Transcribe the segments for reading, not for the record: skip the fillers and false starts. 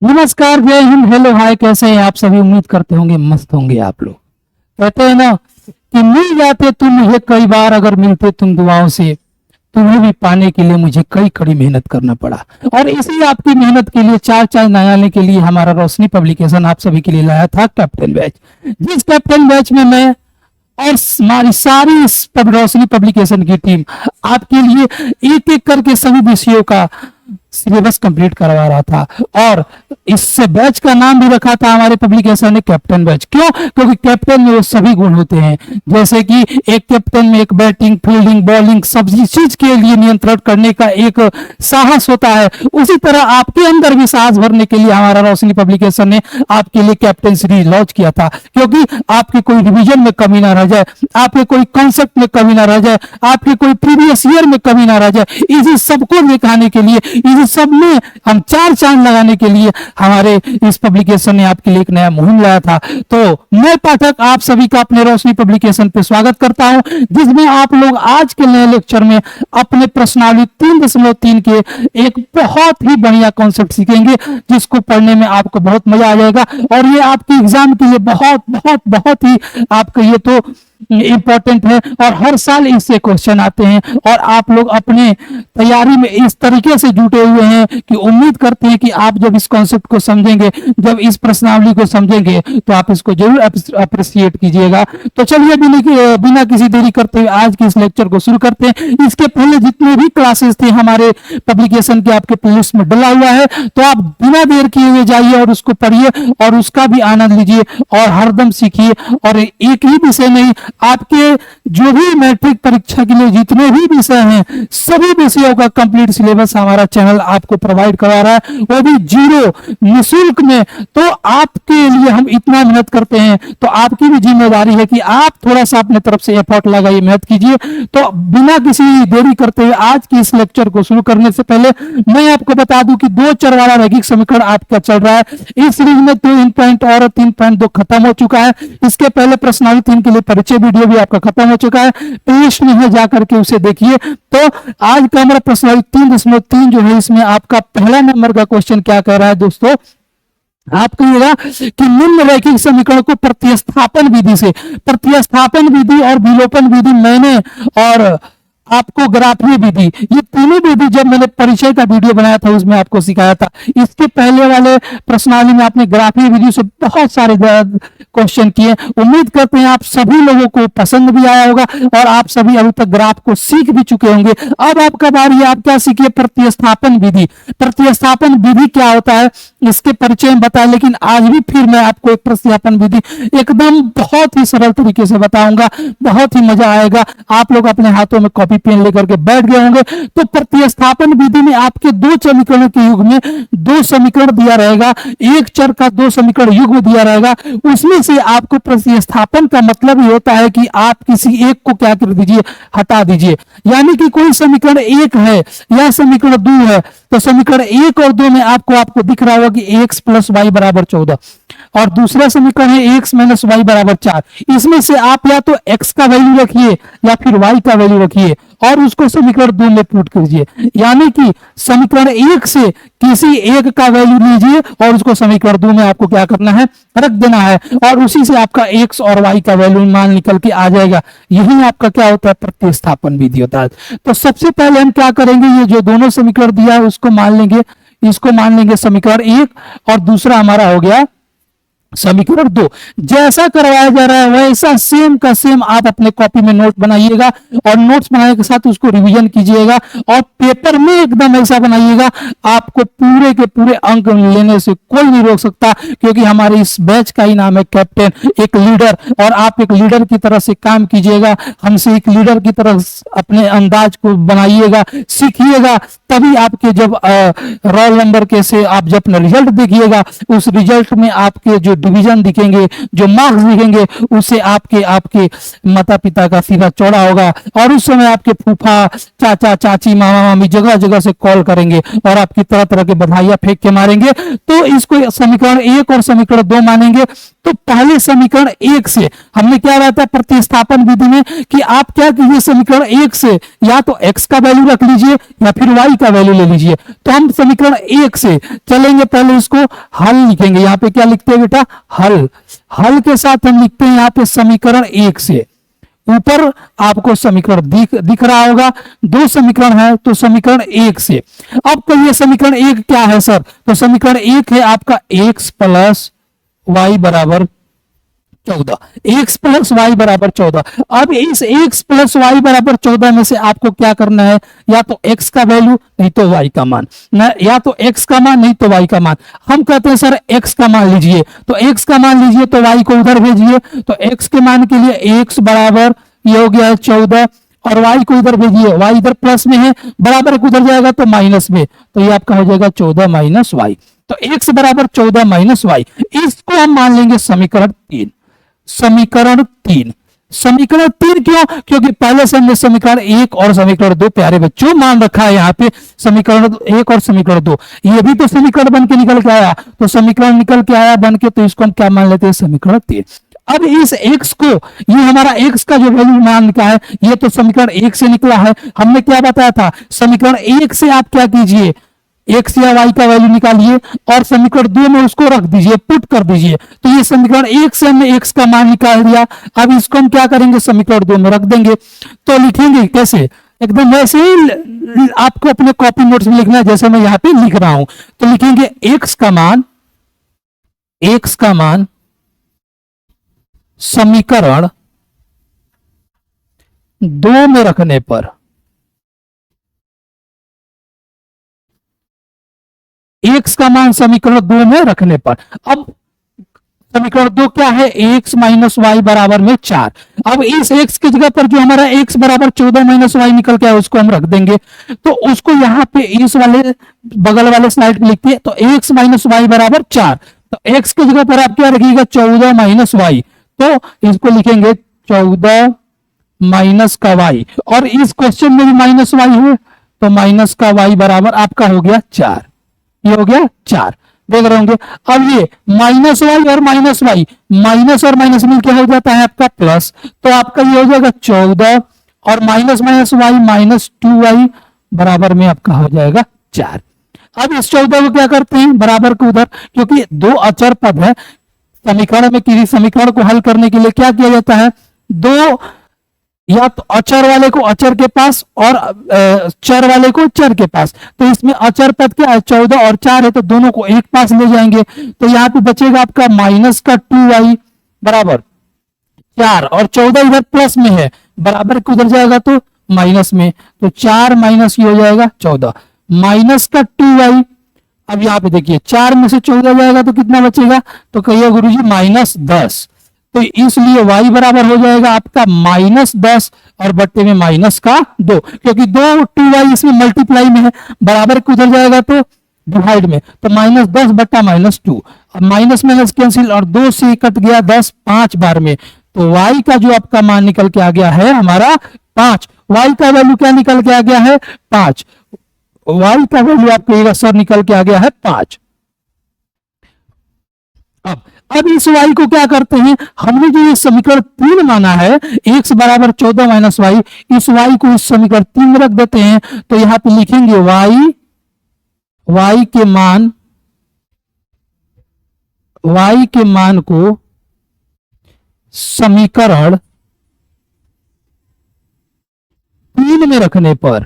नमस्कार, जय हिंद, हेलो, हाय। कैसे हैं आप सभी? उम्मीद करते होंगे मस्त होंगे आप लोग। कहते हैं ना कि मिल जाते तुम मुझे कई बार, अगर मिलते तुम दुआओं से। तुम्हें भी पाने के लिए मुझे कई कड़ी मेहनत करना पड़ा। और इसी आपकी मेहनत के लिए चार चांद लगाने के लिए हमारा रोशनी पब्लिकेशन आप सभी के लिए लाया था कैप्टन बैच। जिस कैप्टन बैच में मैं और हमारी सारी इस रोशनी पब्लिकेशन की टीम आपके लिए एक एक करके सभी विषयों का सिलेबस कंप्लीट करवा रहा था। और इससे बैच का नाम भी रखा था हमारे पब्लिकेशन ने कैप्टन बैच। क्यों? क्योंकि कैप्टन में वो सभी गुण होते हैं, जैसे कि एक कैप्टन में एक बैटिंग, फील्डिंग, बॉलिंग सब चीज के लिए नियंत्रण करने का एक साहस होता है। उसी तरह आपके अंदर भी साहस भरने के लिए हमारा रोशनी पब्लिकेशन ने आपके लिए कैप्टन सीरीज लॉन्च किया था। क्योंकि आपके कोई रिवीजन में कमी ना रह जाए, आपके कोई कॉन्सेप्ट में कमी ना रह जाए, आपके कोई प्रीवियस ईयर में कमी ना रह जाए, इसी सबको दिखाने के लिए, इसी सब में हम चार चांद लगाने के लिए हमारे इस पब्लिकेशन ने आपके लिए एक नया मुहिम लाया था। तो मैं पाठक आप सभी का अपने रोशनी पब्लिकेशन पे स्वागत करता हूं, जिसमें आप लोग आज के नए लेक्चर में अपने प्रश्नावली 3.3 के एक बहुत ही बढ़िया कॉन्सेप्ट सीखेंगे, जिसको पढ़ने में आपको बहुत मजा आ जाएगा। और ये आपके एग्जाम के लिए बहुत बहुत बहुत ही आपका ये तो इंपॉर्टेंट है। और हर साल इससे क्वेश्चन आते हैं और आप लोग अपने तैयारी में इस तरीके से जुटे हुए हैं कि उम्मीद करते हैं कि आप जब इस कॉन्सेप्ट को समझेंगे, जब इस प्रश्नावली को समझेंगे, तो आप इसको जरूर अप्रिशिएट कीजिएगा। तो चलिए बिना किसी देरी करते हुए आज के इस लेक्चर को शुरू करते हैं। इसके पहले जितने भी क्लासेस थे हमारे पब्लिकेशन के आपके प्लेलिस्ट में डला हुआ है, तो आप बिना देर किए हुए जाइए और उसको पढ़िए और उसका भी आनंद लीजिए और हरदम सीखिए। और एक ही विषय नहीं, आपके जो भी मैट्रिक परीक्षा के लिए जितने भी विषय हैं, सभी विषयों का कंप्लीट सिलेबस हमारा चैनल आपको प्रोवाइड करवा रहा है, वो भी जीरो निःशुल्क में। तो आपके लिए हम इतना मेहनत करते हैं, तो आपकी भी जिम्मेदारी है कि आप थोड़ा सा अपने तरफ से एफर्ट लगाइए, मेहनत कीजिए। तो बिना किसी देरी करते हुए आज के इस लेक्चर को शुरू करने से पहले मैं आपको बता दूं कि 2 चर वाला रैखिक समीकरण आपका चल रहा है। इस सीरीज में 3 पॉइंट और 3.2 खत्म हो चुका है। इसके पहले प्रश्नावली 3 के लिए परिचय वीडियो भी आपका खत्म हो चुका है, प्लेलिस्ट में है, जाकर के उसे देखिए। तो आज का हमारा प्रश्नावली 3.3 जो है, इसमें आपका पहला नंबर का क्वेश्चन क्या कह रहा है दोस्तों? आप कहिएगा कि निम्न रैखिक समीकरण को प्रतिस्थापन विधि और विलोपन विधि मैंने और आपको ग्राफीय विधि, ये तीनों विधि जब मैंने परिचय का वीडियो बनाया था उसमें आपको सिखाया था। इसके पहले वाले प्रश्नावली में आपने ग्राफीय विधि से बहुत सारे क्वेश्चन किए। उम्मीद करते हैं आप सभी लोगों को पसंद भी आया होगा और आप सभी अभी तक ग्राफ को सीख भी चुके होंगे। अब आपका बारी है, आप क्या सीखिए? प्रतिस्थापन विधि। प्रतिस्थापन विधि क्या होता है इसके परिचय में बताया, लेकिन आज भी फिर मैं आपको एक प्रतिस्थापन विधि एकदम बहुत ही सरल तरीके से बताऊंगा, बहुत ही मजा आएगा। आप लोग अपने हाथों में कॉपी पेन लेकर के बैठ गए होंगे। तो प्रतिस्थापन विधि में आपके 2 समीकरणों के युग में 2 समीकरण दिया रहेगा, एक चर का 2 समीकरण युग दिया रहेगा। उसमें से आपको प्रतिस्थापन का मतलब ये होता है कि आप किसी एक को क्या कर दीजिए? हटा दीजिए। यानी कि कोई समीकरण 1 है या समीकरण 2 है, तो समीकरण 1 और 2 में आपको दिख रहा होगा कि x + y = 14 और दूसरा समीकरण है x - y = 4। इसमें से आप या तो x का वैल्यू रखिए या फिर y का वैल्यू रखिए और उसको समीकरण 2 में पुट कीजिए। यानी कि समीकरण 1 से किसी एक का वैल्यू लीजिए और उसको समीकरण 2 में आपको क्या करना है? रख देना है और उसी से आपका x और y का वैल्यू मान निकल के आ जाएगा। यही आपका क्या होता है? प्रतिस्थापन विधि होता है। तो सबसे पहले हम क्या करेंगे? ये जो दोनों समीकरण दिया है उसको मान लेंगे, इसको मान लेंगे समीकरण 1 और दूसरा हमारा हो गया समीकरण 2। जैसा करवाया जा रहा है वैसा सेम का सेम आप अपने कॉपी में नोट बनाइएगा और नोट्स बनाने के साथ उसको रिवीजन कीजिएगा और पेपर में एकदम ऐसा बनाइएगा आपको पूरे के पूरे अंक लेने से कोई नहीं रोक सकता, क्योंकि हमारे इस बैच का ही नाम है कैप्टन, एक लीडर। और आप एक लीडर की तरह से काम कीजिएगा, हमसे एक लीडर की तरह अपने अंदाज को बनाइएगा, सीखिएगा। तभी आपके जब रोल नंबर के से आप जब अपना रिजल्ट देखिएगा, उस रिजल्ट में आपके जो डिवीजन दिखेंगे, जो मार्क्स दिखेंगे, उससे आपके माता पिता का सीधा चौड़ा होगा और उस समय आपके फूफा, चाचा, चाची, मामा, मामी जगह जगह से कॉल करेंगे और आपकी तरह तरह के बधाइयां फेंक के मारेंगे। तो इसको समीकरण 1 और समीकरण 2 मानेंगे। तो पहले समीकरण एक से हमने क्या रहता है प्रतिस्थापन विधि में कि आप क्या कीजिए, समीकरण एक से या तो x का वैल्यू रख लीजिए या फिर y का वैल्यू ले लीजिए। तो हम समीकरण एक से चलेंगे, पहले इसको हल लिखेंगे। यहाँ पे क्या लिखते हैं बेटा, हल। हल के साथ हम लिखते हैं यहाँ पे समीकरण एक से। ऊपर आपको समीकरण दिख रहा होगा, दो समीकरण है तो समीकरण एक से। अब कहिए समीकरण एक क्या है सर, तो समीकरण एक है आपका x प्लस वाई बराबर 14, x प्लस वाई बराबर 14। अब इस x प्लस वाई बराबर 14 में से आपको क्या करना है, या तो x का वैल्यू नहीं तो y का मान, या तो x का मान नहीं तो y का मान। हम कहते हैं सर x का मान लीजिए, तो x का मान लीजिए तो y को उधर भेजिए। तो x के मान के लिए x बराबर ये हो गया है 14 और y को इधर भेजिए, y इधर प्लस में है, बराबर उधर जाएगा तो माइनस में, तो ये आपका हो जाएगा 14 माइनस वाई। तो x बराबर 14 माइनस वाई, इसको हम मान लेंगे समीकरण 3। समीकरण 3, समीकरण 3 क्यों, क्योंकि पहले से हमने समीकरण 1 और समीकरण 2 प्यारे बच्चों मान रखा है। यहाँ पे समीकरण 1 और समीकरण 2 ये भी तो समीकरण बन के निकल के आया, तो समीकरण निकल के आया बन के, तो इसको हम क्या मान लेते हैं, समीकरण 3। अब इस x को, ये हमारा x का जो वैल्यू मान का है, ये तो समीकरण 1 से निकला है। हमने क्या बताया था, समीकरण 1 से आप क्या कीजिए, x या y का वैल्यू निकालिए और समीकरण 2 में उसको रख दीजिए, पुट कर दीजिए। तो ये समीकरण 1 से हमने x का मान निकाल दिया। अब इसको हम क्या करेंगे, समीकरण 2 में रख देंगे। तो लिखेंगे कैसे, एकदम वैसे ही आपको अपने कॉपी नोट्स में लिखना है जैसे मैं यहाँ पे लिख रहा हूं। तो लिखेंगे x का मान समीकरण 2 में रखने पर, x का मान समीकरण 2 में रखने पर, अब समीकरण 2 क्या है, x माइनस वाई बराबर में 4। अब इस x की जगह पर जो हमारा x बराबर 14 माइनस वाई निकल के आया उसको हम रख देंगे। तो उसको यहाँ पे इस वाले बगल वाले स्लाइड पे लिखते हैं, तो x माइनस वाई बराबर 4। तो x की जगह पर आप क्या रखिएगा, 14 माइनस वाई। तो इसको लिखेंगे 14 माइनस का y, और इस क्वेश्चन में भी माइनस वाई है, तो माइनस का y बराबर आपका हो गया 4। ये हो गया 4, देख रहे होंगे। अब ये माइनस वाई और माइनस वाई, माइनस और माइनस मिलकर हो जाता है आपका प्लस, तो आपका ये हो जाएगा 14 और minus minus Y minus 2y बराबर में आपका हो जाएगा 4। अब इस 14 को क्या करते हैं, बराबर को उधर, क्योंकि दो अचर पद है समीकरण में, किसी समीकरण को हल करने के लिए क्या किया जाता है, दो या तो अचर वाले को अचर के पास और चर वाले को चर के पास। तो इसमें अचर पद क्या है, 14 और 4 है, तो दोनों को एक पास ले जाएंगे। तो यहाँ पे बचेगा आपका माइनस का 2y बराबर 4 और 14 इधर प्लस में है, बराबर को उधर जाएगा तो माइनस में, तो 4 माइनस ये हो जाएगा 14 माइनस का 2y। अब यहाँ पे देखिए 4 में से 14 जाएगा तो कितना बचेगा, तो कहिए गुरुजी माइनस 10। तो इसलिए y बराबर हो जाएगा आपका माइनस 10 और बट्टे में माइनस का 2, क्योंकि 2y इसमें मल्टीप्लाई में है, बराबर को उधर जाएगा तो डिवाइड में, तो माइनस 10 बट्टा माइनस 2। अब माइनस माइनस कैंसिल और 2 से कट गया 10 5 बार में, तो y का जो आपका मान निकल के आ गया है हमारा 5। y का वैल्यू क्या निकल के आ गया है, 5। y का वैल्यू आपको सर निकल के आ गया है 5। अब इस y को क्या करते हैं, हमने जो ये समीकरण 3 माना है, x बराबर 14 माइनस वाई, इस y को इस समीकरण 3 में रख देते हैं। तो यहां पे लिखेंगे y के मान को समीकरण 3 में रखने पर,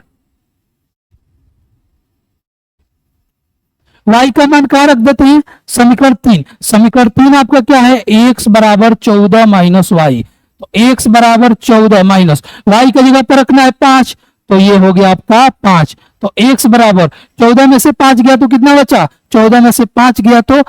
y का मान कहां रख देते हैं, समीकरण 3। समीकरण 3 आपका क्या है, x बराबर 14 माइनस वाई, तो x बराबर 14 माइनस वाई की जगह पर रखना है 5, तो ये हो गया आपका 5। तो x बराबर 14 में से 5 गया तो कितना बचा, 14 में से 5 गया तो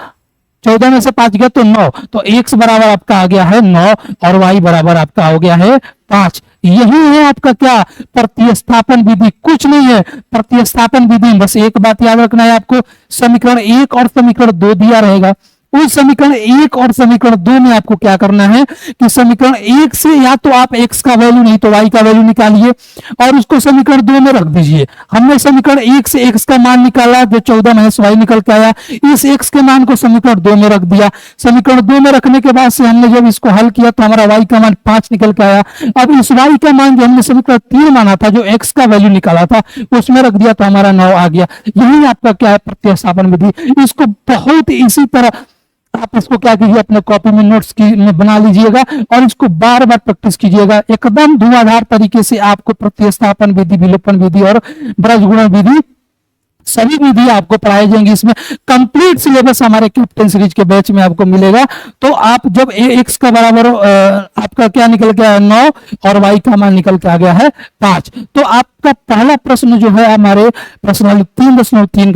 14 में से 5 गया तो 9, तो x बराबर आपका आ गया है 9 और y बराबर आपका हो गया है 5। यही है आपका क्या, प्रतिस्थापन विधि, कुछ नहीं है प्रतिस्थापन विधि। बस एक बात याद रखना है आपको, समीकरण 1 और समीकरण 2 दिया रहेगा, उस समीकरण एक और समीकरण दो में आपको क्या करना है कि समीकरण एक से या तो आप x का वैल्यू नहीं तो y का वैल्यू निकालिए और उसको समीकरण दो में रख दीजिए। हमने समीकरण एक से x का मान निकाला जो 14 माइनस y निकल के आया, इस x के मान को समीकरण दो में रख दिया। समीकरण दो में रखने के बाद से हमने जब इसको हल किया तो हमारा y का मान 5 निकल के आया। अब इस y का मान जो हमने समीकरण 3 माना था, जो x का वैल्यू निकाला था, उसमें रख दिया तो हमारा 9 आ गया। यही आपका क्या है, प्रतिस्थापन विधि। इसको बहुत इसी तरह आप इसको क्या कीजिए, अपने कॉपी में नोट्स की में बना लीजिएगा और इसको बार बार प्रैक्टिस कीजिएगा। एकदम धुआंधार तरीके से आपको प्रतिस्थापन विधि, विलोपन विधि और ब्रजगुणन विधि सभी विधि आपको पढ़ाई जाएंगी। इसमें कंप्लीट सिलेबस हमारे कैप्टन सीरीज के बैच में आपको मिलेगा। तो आप जब x का बराबर आपका क्या निकल के आया 9 और y का मान निकल के आ गया है 5, तो आपका पहला प्रश्न जो है हमारे प्रश्न 3.3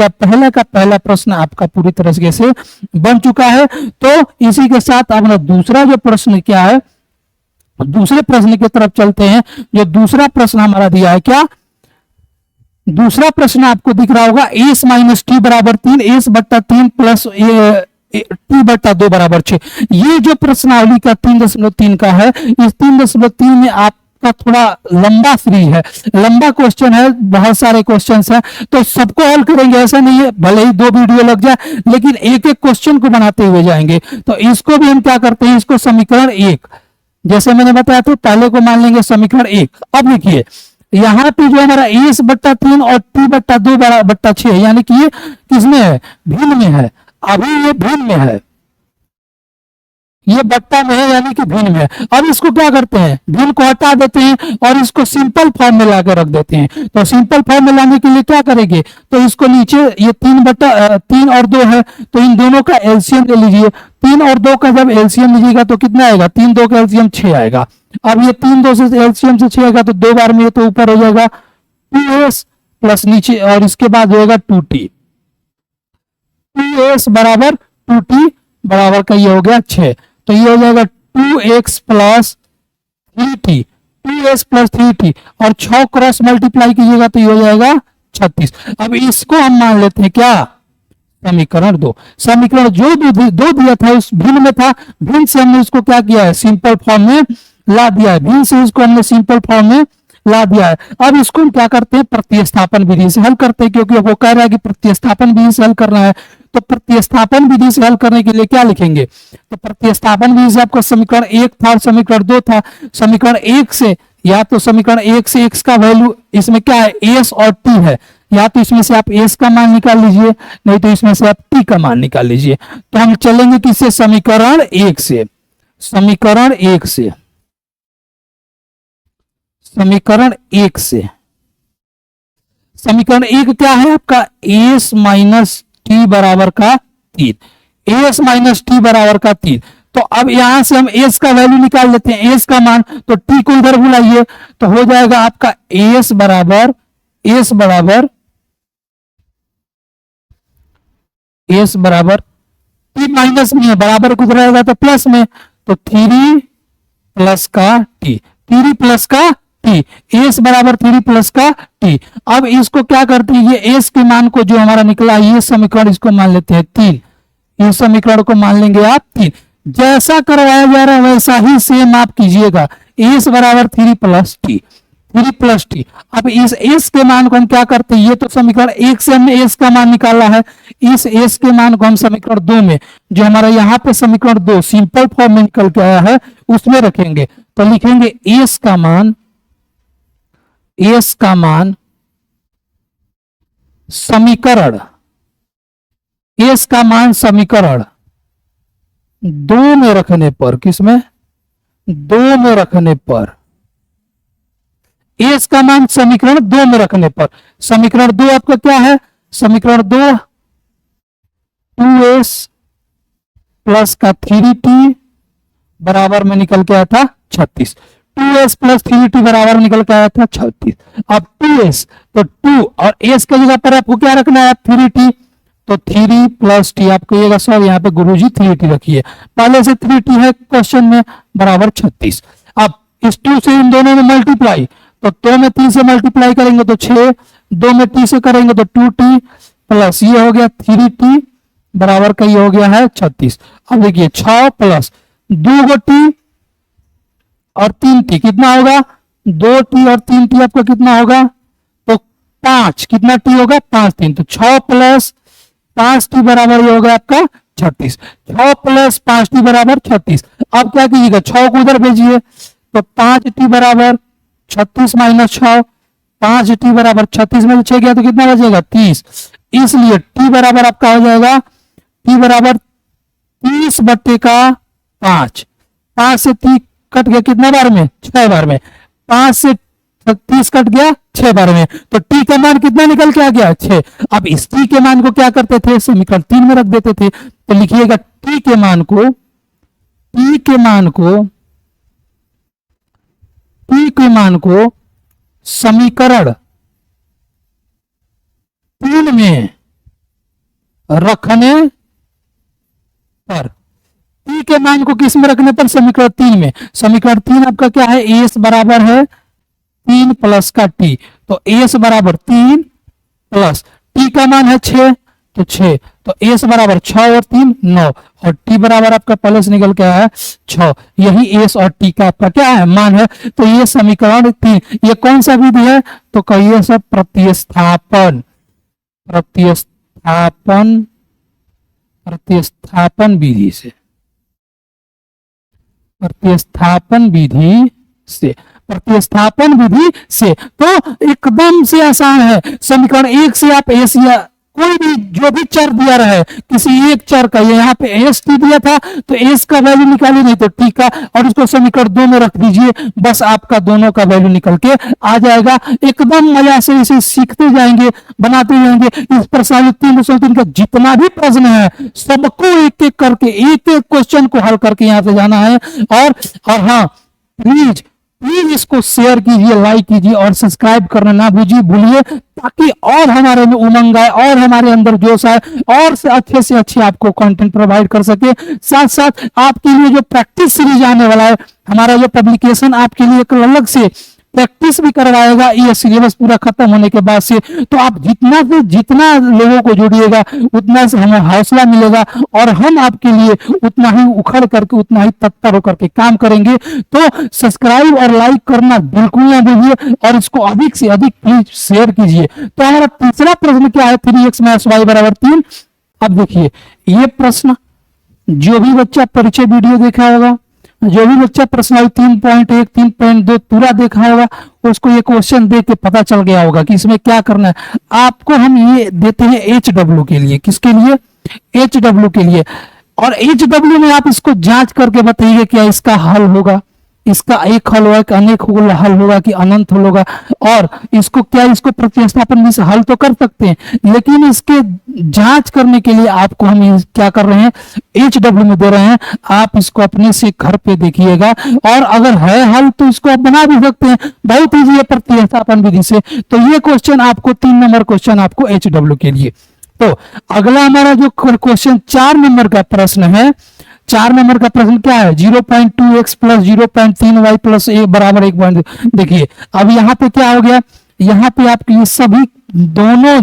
का पहला प्रश्न आपका पूरी तरह से बन चुका है। तो इसी के साथ अपना दूसरा जो प्रश्न क्या है, दूसरे प्रश्न की तरफ चलते हैं। जो दूसरा प्रश्न हमारा दिया है, क्या दूसरा प्रश्न आपको दिख रहा होगा, एस माइनस टी बराबर 3, एस बट्टा 3 प्लस टी बट्टा 2 बराबर 6। ये जो प्रश्नावली का 3.3 का है, इस 3.3 में आपका थोड़ा लंबा फ्री है, लंबा क्वेश्चन है, बहुत सारे क्वेश्चन है, तो सबको हल करेंगे ऐसा नहीं है। भले ही 2 वीडियो लग जाए लेकिन एक एक क्वेश्चन को बनाते हुए जाएंगे। तो इसको भी हम क्या करते हैं, इसको समीकरण 1 जैसे मैंने बताया था, पहले को मान लेंगे समीकरण 1। अब देखिए यहाँ पे जो हमारा एस बट्टा 3 और टी बट्टा 2 बट्टा 6, यानी कि ये किसमें है, भिन्न में है। अभी ये भिन्न में है, ये बट्टा में है यानी कि भिन्न में है। अब इसको क्या करते हैं, भिन्न को हटा देते हैं और इसको सिंपल फॉर्म में लाकर रख देते हैं। तो सिंपल फॉर्म में लाने के लिए क्या करेंगे, तो इसको नीचे ये 3 और 2 है, तो इन दोनों का एलसीएम ले लीजिए। 3 और 2 का जब एलसीएम लीजिएगा तो कितना आएगा, 3 2 का एलसीएम 6 आएगा। अब ये 3 2 से एलसीएम से 6 आएगा तो 2 बार में ये तो ऊपर हो जाएगा 2s प्लस नीचे और इसके बाद होगा 2t, 2s बराबर 2t बराबर का ये हो गया 6। तो ये हो जाएगा 2x plus 3t, 2s plus 3t और 6 क्रॉस मल्टीप्लाई कीजिएगा तो ये हो जाएगा 36। अब इसको हम मान लेते हैं क्या, समीकरण 2। समीकरण जो दो दिया था उस भिन्न में था, भिन्न से हमने इसको क्या किया है, सिंपल फॉर्म में ला दिया है। भिन्न से इसको हमने सिंपल फॉर्म में ला दिया है। अब इसको हम क्या करते हैं, प्रतिस्थापन विधि से हल करते हैं, क्योंकि वो कह रहा है कि प्रतिस्थापन विधि से हल करना है। तो प्रतिस्थापन विधि से हल करने के लिए क्या लिखेंगे, तो प्रतिस्थापन विधि से आपका समीकरण 1 था और समीकरण 2 था। समीकरण 1 से या तो समीकरण 1 से x का वैल्यू इसमें क्या है, s और t है, या तो इसमें से आप s का मान निकाल लीजिए, नहीं तो इसमें से आप t का मान निकाल लीजिए। तो हम चलेंगे किससे, समीकरण 1 से। समीकरण 1 से, समीकरण 1 से, समीकरण 1 क्या है आपका, s माइनस टी बराबर का 3, s माइनस टी बराबर का 3। तो अब यहां से हम s का वैल्यू निकाल लेते हैं, s का मान, तो t को इधर बुलाइए तो हो जाएगा आपका s बराबर t माइनस में है, बराबर कुछ रहेगा तो प्लस में, तो 3 प्लस का t, 3 प्लस का t, s बराबर 3 प्लस का t। अब इसको क्या करते हैं, ये s के मान को जो हमारा निकला ये समीकरण इसको मान लेते हैं 3, इस समीकरण को मान लेंगे आप 3। जैसा करवाया जा रहा है वैसा ही सेम आप कीजिएगा, s बराबर 3 प्लस t। अब इस s के मान को हम क्या करते हैं, ये तो समीकरण 1 से हमने s का मान निकाला है, इस s के मान को हम समीकरण 2 में, जो हमारा यहाँ पे समीकरण 2 सिंपल फॉर्म में निकल के आया है उसमें रखेंगे। तो लिखेंगे s का मान समीकरण, s का मान समीकरण 2 में रखने पर, किसमें, 2 में रखने पर, s का मान समीकरण 2 में रखने पर, समीकरण 2 आपका क्या है, समीकरण 2 2s प्लस का 3t बराबर में निकल के आया था 36, 2s प्लस 3t बराबर निकल के आया था 36। अब 2s तो 2 और s की जगह पर आपको क्या रखना है, 3t, तो 3 प्लस t आप कहिएगा सर यहाँ पे गुरुजी 3t रखिए, पहले से 3t है क्वेश्चन में, बराबर 36। अब इस 2 से इन दोनों में मल्टीप्लाई, तो 2 में 3 से मल्टीप्लाई करेंगे तो 6, 2 में t से करेंगे तो 2t प्लस ये हो गया 3t बराबर का ये हो गया है 36। अब देखिए 6 प्लस 2 गो टी और 3 टी कितना होगा, 2 टी और 3 टी आपका कितना होगा, तो 5, कितना टी होगा 5 3, तो 6 प्लस 5 टी बराबर ये होगा आपका 36। 6 प्लस 5 टी बराबर 36। अब क्या कीजिएगा, 6 को उधर भेजिए, तो 5 टी बराबर 36 माइनस 6, 5 टी बराबर 36 में 6 गया तो कितना बचेगा 30। इसलिए टी बराबर आपका हो जाएगा, टी बराबर 30 बट्टे का 5, 5 से 30 कट गया कितना बार में, 6 बार में, 5 से 30 कट गया 6 बार में, तो टी का मान कितना निकल के आ गया 6। अब इस टी के मान को क्या करते थे, समीकरण 3 में रख देते थे। तो लिखिएगा टी के मान को, टी के मान को, टी के मान को समीकरण 3 में रखने पर, टी के मान को किस में रखने पर, समीकरण 3 में। समीकरण 3 आपका क्या है, एस बराबर है 3 प्लस का टी, तो एस बराबर 3 प्लस टी का मान है 6, तो 6, तो एस बराबर 6 और 3 9, और टी बराबर आपका पहले से निकल के आया है 6। यही एस और टी का आपका क्या है, मान है। तो ये समीकरण 3, ये कौन सा विधि है, तो कहिए सब प्रतिस्थापन, प्रतिस्थापन, प्रतिस्थापन विधि से, प्रतिस्थापन विधि से, प्रतिस्थापन विधि से। तो एकदम से आसान है। समीकरण 1 से आप एस या कोई भी जो भी चर दिया रहे, किसी एक चर का, यहाँ पे एस टी दिया था तो एस का वैल्यू निकालिए, नहीं तो टी का, और उसको समीकरण 2 में रख दीजिए, बस आपका दोनों का वैल्यू निकल के आ जाएगा। एकदम मजा से इसे सीखते जाएंगे, बनाते जाएंगे। इस पर 3.3 का जितना भी प्रश्न है सबको एक एक करके, एक एक क्वेश्चन को हल करके यहाँ से जाना है। और हाँ, प्लीज प्लीज इसको शेयर कीजिए, लाइक कीजिए और सब्सक्राइब करना ना भूलिए, ताकि और हमारे में उमंग आए और हमारे अंदर जोश आए और से अच्छे आपको कंटेंट प्रोवाइड कर सके। साथ साथ आपके लिए जो प्रैक्टिस सीरीज आने वाला है, हमारा जो पब्लिकेशन आपके लिए एक अलग से प्रैक्टिस भी करवाएगा ये सिलेबस पूरा खत्म होने के बाद से। तो आप जितना से जितना लोगों को जोड़िएगा उतना से हमें हौसला मिलेगा और हम आपके लिए उतना ही उखड़ करके, उतना ही तत्पर होकर के काम करेंगे। तो सब्सक्राइब और लाइक करना बिल्कुल ना भूलिए और इसको अधिक से अधिक प्लीज शेयर कीजिए। तो हमारा तीसरा प्रश्न क्या है, 3x माइनस y बराबर 3। अब देखिए ये प्रश्न जो भी बच्चा परिचय वीडियो देखा होगा, जो भी बच्चा प्रश्नावली 3.1 3.2 पूरा देखा होगा, उसको ये क्वेश्चन देख के पता चल गया होगा कि इसमें क्या करना है। आपको हम ये देते हैं HW के लिए, किसके लिए, HW के लिए। और HW में आप इसको जांच करके बताइए क्या इसका हल होगा, इसका एक हल होगा कि अनेक हल होगा कि अनंत हल होगा। और इसको क्या, इसको प्रतिस्थापन भी से हल तो कर सकते हैं, लेकिन इसके जांच करने के लिए आपको हम क्या कर रहे हैं, HW में दे रहे हैं। आप इसको अपने से घर पे देखिएगा और अगर है हल तो इसको आप बना भी सकते हैं, बहुत ईजी है प्रतिस्थापन विधि से। तो ये क्वेश्चन आपको 3 नंबर क्वेश्चन आपको HW के लिए। तो अगला हमारा जो क्वेश्चन 4 नंबर का प्रश्न है, 4 नंबर का प्रश्न क्या है, 0.2x plus 0.3y plus a बराबर 1. देखिए अब यहाँ पे क्या हो गया, यहाँ पे आपके ये सभी दोनों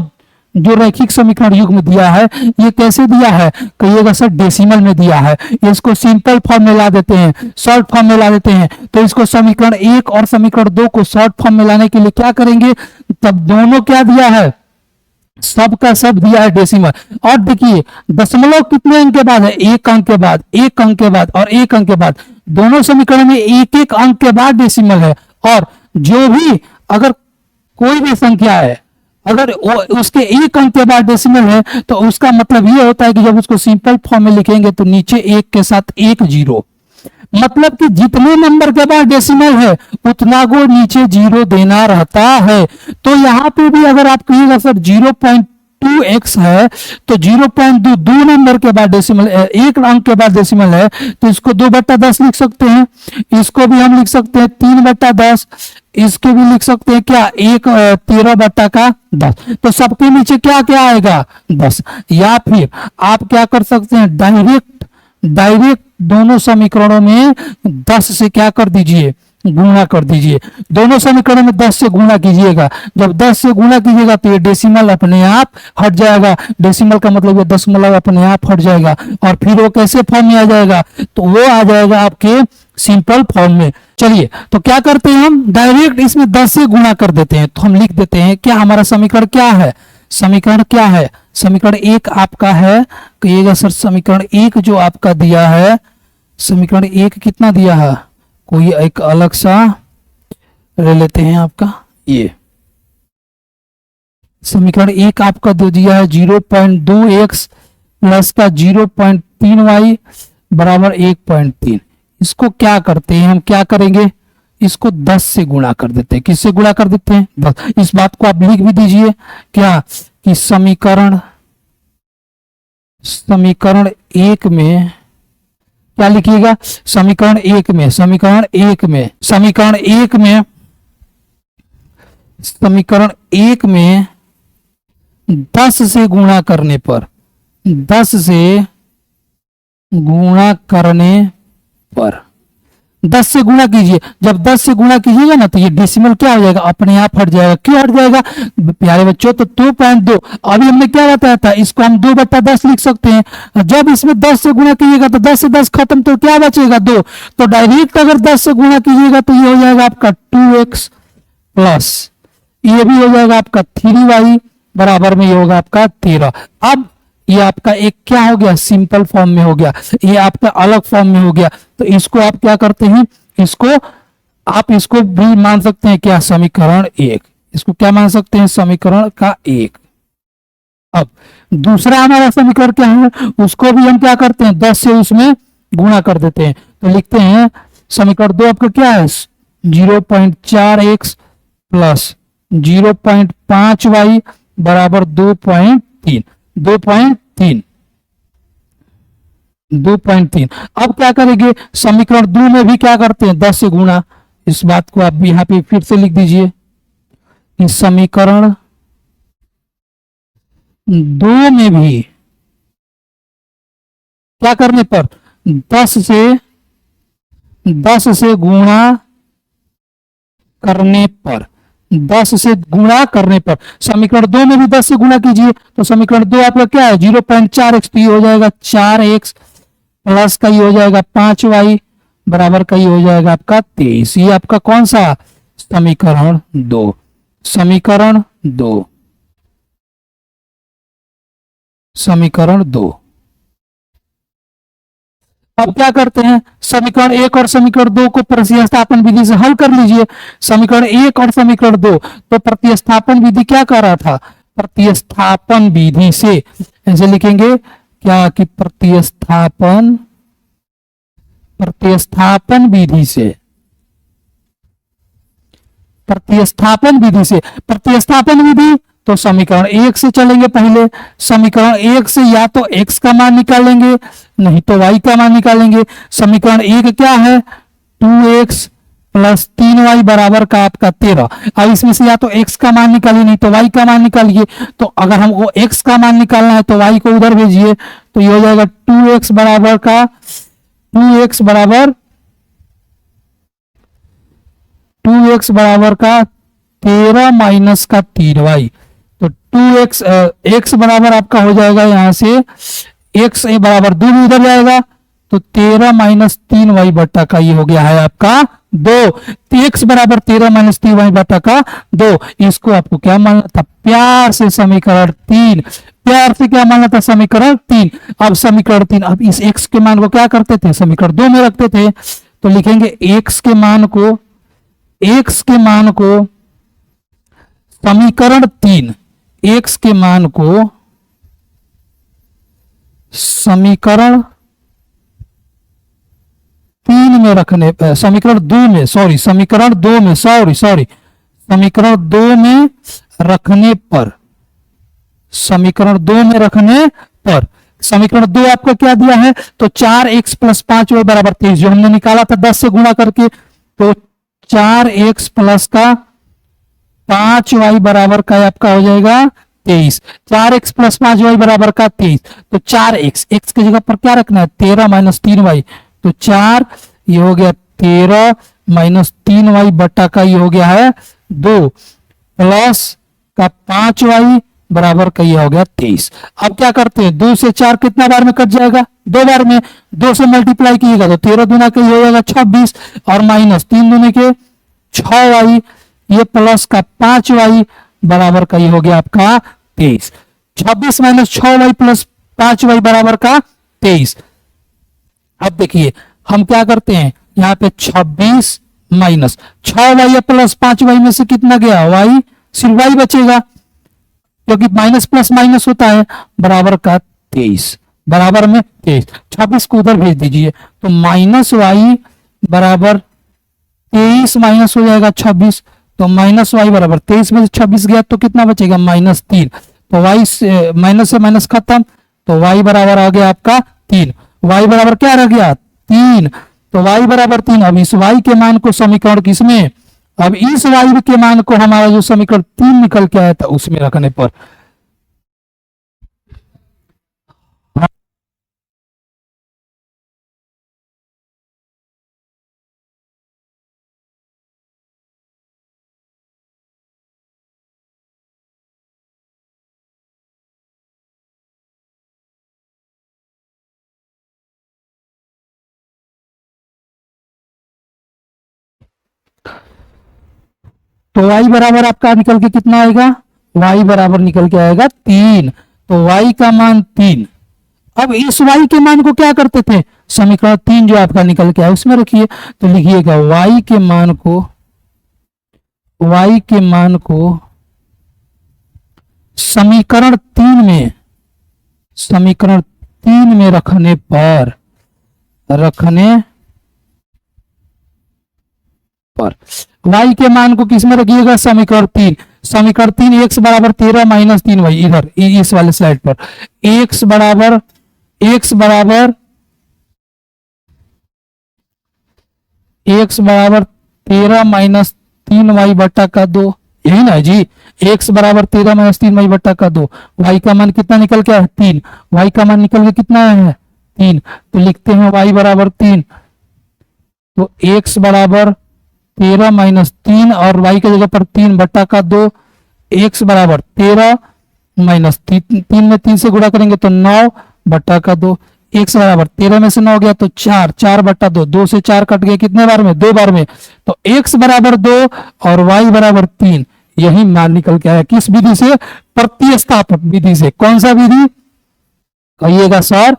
जो रैखिक समीकरण युग्म में दिया है, ये कैसे दिया है, कहिएगा सर डेसिमल में दिया है। इसको सिंपल फॉर्म में ला देते हैं, शॉर्ट फॉर्म में ला देते हैं। तो इसको समीकरण 1 और समीकरण 2 को शॉर्ट फॉर्म में लाने के लिए क्या करेंगे, तब दोनों क्या दिया है, सब का सब दिया है डेसिमल। और देखिए दशमलव कितने अंक के बाद है, 1 अंक के बाद, 1 अंक के बाद और 1 अंक के बाद। दोनों समीकरण में 1-1 अंक के बाद डेसिमल है। और जो भी अगर कोई भी संख्या है, अगर उसके 1 अंक के बाद डेसिमल है, तो उसका मतलब ये होता है कि जब उसको सिंपल फॉर्म में लिखेंगे तो नीचे 1 के साथ 1 0, मतलब कि जितने नंबर के बाद डेसिमल है उतना को नीचे 0 देना रहता है। तो यहाँ पे भी अगर आप कहिएगा सर 0.2x है तो 0.2 2 नंबर के बाद डेसिमल, 1 अंक के बाद डेसिमल है, तो इसको 2/10 लिख सकते हैं। इसको भी हम लिख सकते हैं 3/10, इसके भी लिख सकते हैं क्या, 13/10। तो सबके नीचे क्या क्या आएगा, 10। या फिर आप क्या कर सकते हैं, डायरेक्ट दोनों समीकरणों में 10 से क्या कर दीजिए, गुणा कर दीजिए। दोनों समीकरण में 10 से गुणा कीजिएगा। जब 10 से गुणा कीजिएगा तो ये डेसिमल अपने आप हट जाएगा। डेसिमल का मतलब ये दशमलव अपने आप हट जाएगा। और फिर वो कैसे फॉर्म में आ जाएगा, तो वो आ जाएगा आपके सिंपल फॉर्म में। चलिए तो क्या करते हैं, हम डायरेक्ट इसमें 10 से गुणा कर देते हैं। तो हम लिख देते हैं क्या हमारा समीकरण क्या है, समीकरण क्या है, समीकरण एक आपका है, कहिएगा सर समीकरण एक जो आपका दिया है, समीकरण एक कितना दिया है, कोई एक अलग सा ले लेते हैं आपका, ये समीकरण एक आपका दे दिया है 0.2x प्लस का 0.3y बराबर 1.3। इसको क्या करते हैं, हम क्या करेंगे, इसको 10 से गुणा कर देते हैं। किससे गुणा कर देते हैं, 10। इस बात को आप लिख भी दीजिए क्या कि समीकरण एक में क्या लिखिएगा, समीकरण एक में 10 से गुणा करने पर 10 से गुणा कीजिए। जब 10 से गुणा कीजिएगा ना तो ये डेसिमल क्या हो जाएगा, अपने आप हट जाएगा। क्यों हट जाएगा प्यारे बच्चों, तो 2.2 अभी हमने क्या बताया था, इसको हम 2/10 लिख सकते हैं। जब इसमें 10 से गुणा कीजिएगा तो 10 से 10 खत्म, तो क्या बचेगा 2। तो डायरेक्ट अगर 10 से गुणा कीजिएगा तो ये हो जाएगा आपका 2x प्लस ये भी हो जाएगा आपका 3y बराबर में ये होगा आपका 13। अब ये आपका एक क्या हो गया, सिंपल फॉर्म में हो गया, ये आपका अलग फॉर्म में हो गया। तो इसको आप क्या करते हैं, इसको भी मान सकते हैं क्या, समीकरण एक। इसको क्या मान सकते हैं, समीकरण का एक। अब दूसरा हमारा समीकरण क्या है, उसको भी हम क्या करते हैं 10 से उसमें गुणा कर देते हैं। तो लिखते हैं समीकरण दो आपका क्या है 0.4x प्लस 0.5y बराबर 2.3। अब क्या करेंगे, समीकरण दो में भी क्या करते हैं 10 से गुणा। इस बात को आप यहां पे फिर से लिख दीजिए कि समीकरण दो में भी क्या करने पर 10 से गुणा करने पर 10 से गुणा करने पर समीकरण दो में भी 10 से गुणा कीजिए। तो समीकरण दो आपका क्या है 0.4x, तो ये हो जाएगा 4x प्लस का ये हो जाएगा 5y बराबर का ये हो जाएगा आपका 23। ये आपका कौन सा समीकरण दो, समीकरण दो। अब क्या करते हैं, समीकरण एक और समीकरण दो को प्रतिस्थापन विधि से हल कर लीजिए। समीकरण एक और समीकरण दो, तो प्रतिस्थापन विधि क्या कर रहा था, प्रतिस्थापन विधि से ऐसे लिखेंगे क्या कि प्रतिस्थापन विधि से प्रतिस्थापन विधि, तो समीकरण एक से चलेंगे पहले। समीकरण एक से या तो x का मान निकालेंगे नहीं तो y का मान निकालेंगे। समीकरण एक क्या है 2x प्लस 3y बराबर का आपका 13। अब इसमें से या तो x का मान निकालिए नहीं तो y का मान निकालिए। तो अगर हमको x का मान निकालना है तो y को उधर भेजिए, तो ये हो जाएगा 2x बराबर 13 माइनस का 3y। तो 2x x बराबर आपका हो जाएगा यहां से x ए बराबर 2 भी उधर जाएगा, तो 13 माइनस 3y बट्टा का ये हो गया है आपका 2। तो x बराबर 13 माइनस 3y बट्टा का 2। इसको आपको क्या मानना था, प्यार से समीकरण 3, प्यार से क्या मानना था समीकरण 3। अब समीकरण 3, अब इस x के मान को क्या करते थे, समीकरण 2 में रखते थे। तो लिखेंगे x के मान को समीकरण 3, x के मान को समीकरण 3 में रखने, समीकरण 2 में समीकरण 2 में रखने पर, समीकरण 2 में रखने पर, समीकरण 2 आपका क्या दिया है, तो 4x प्लस 5y बराबर 23 जो हमने निकाला था 10 से गुणा करके। तो 4x प्लस का 5y बराबर का आपका हो जाएगा 23। 4x प्लस 5y बराबर का 23। तो 4x x की जगह पर क्या रखना है 13 माइनस 3y, तो 4 ये हो गया 13 माइनस 3y बट्टा का ये हो गया है 2 प्लस का 5y बराबर का ये हो गया 23। अब क्या करते हैं, 2 से 4 कितना बार में कट जाएगा, 2 बार में। 2 से मल्टीप्लाई कीजिएगा तो 13 दूना के ये हो जाएगा 26 और माइनस 3 दूने के 6y, ये प्लस का 5y बराबर का ये हो गया आपका 23। 26 माइनस 6y प्लस 5y बराबर का 23। अब देखिए हम क्या करते हैं, यहाँ पे 26 माइनस 6y प्लस 5y में से कितना गया, y, सिर्फ y बचेगा क्योंकि माइनस प्लस माइनस होता है, बराबर का 23, बराबर में 23। 26 को उधर भेज दीजिए तो माइनस y बराबर 23 माइनस हो जाएगा 26, तो माइनस y बराबर 23 में से 26 गया तो कितना बचेगा, माइनस 3। तो y से माइनस खत्म, तो y बराबर आ गया आपका 3। y बराबर क्या रह गया, 3। तो y बराबर 3। अब इस y के मान को समीकरण किसमें, अब इस y के मान को हमारा जो समीकरण 3 निकल के आया था उसमें रखने पर तो y बराबर आपका निकल के कितना आएगा, y बराबर निकल के आएगा 3। तो y का मान 3। अब इस y के मान को क्या करते थे, समीकरण 3 जो आपका निकल के आया उसमें रखिए। तो लिखिएगा y के मान को समीकरण 3 में रखने पर y के मान को किस में रखिएगा, समीकरण 3। समीकरण 3 x बराबर 13 माइनस 3y, इधर इस वाले स्लाइड पर x बराबर 13 माइनस 3y बट्टा का 2, यही ना जी, x बराबर 13 माइनस 3y बट्टा का 2। y का मान कितना निकल के है, 3। y का मान निकल के कितना है, 3। तो लिखते हैं y बराबर 3। तो x बराबर 13 माइनस 3 और y की जगह पर 3 बट्टा का 2, x बराबर 13 माइनस 3 में 3 से गुणा करेंगे तो 9 बट्टा का 2। x बराबर 13 में से 9 गया तो 4 बट्टा 2, 2 से 4 कट गए कितने बार में, 2 बार में। तो x बराबर 2 और y बराबर 3, यही मान निकल के आया किस विधि से, प्रतिस्थापन विधि से। कौन सा विधि, कहिएगा सर,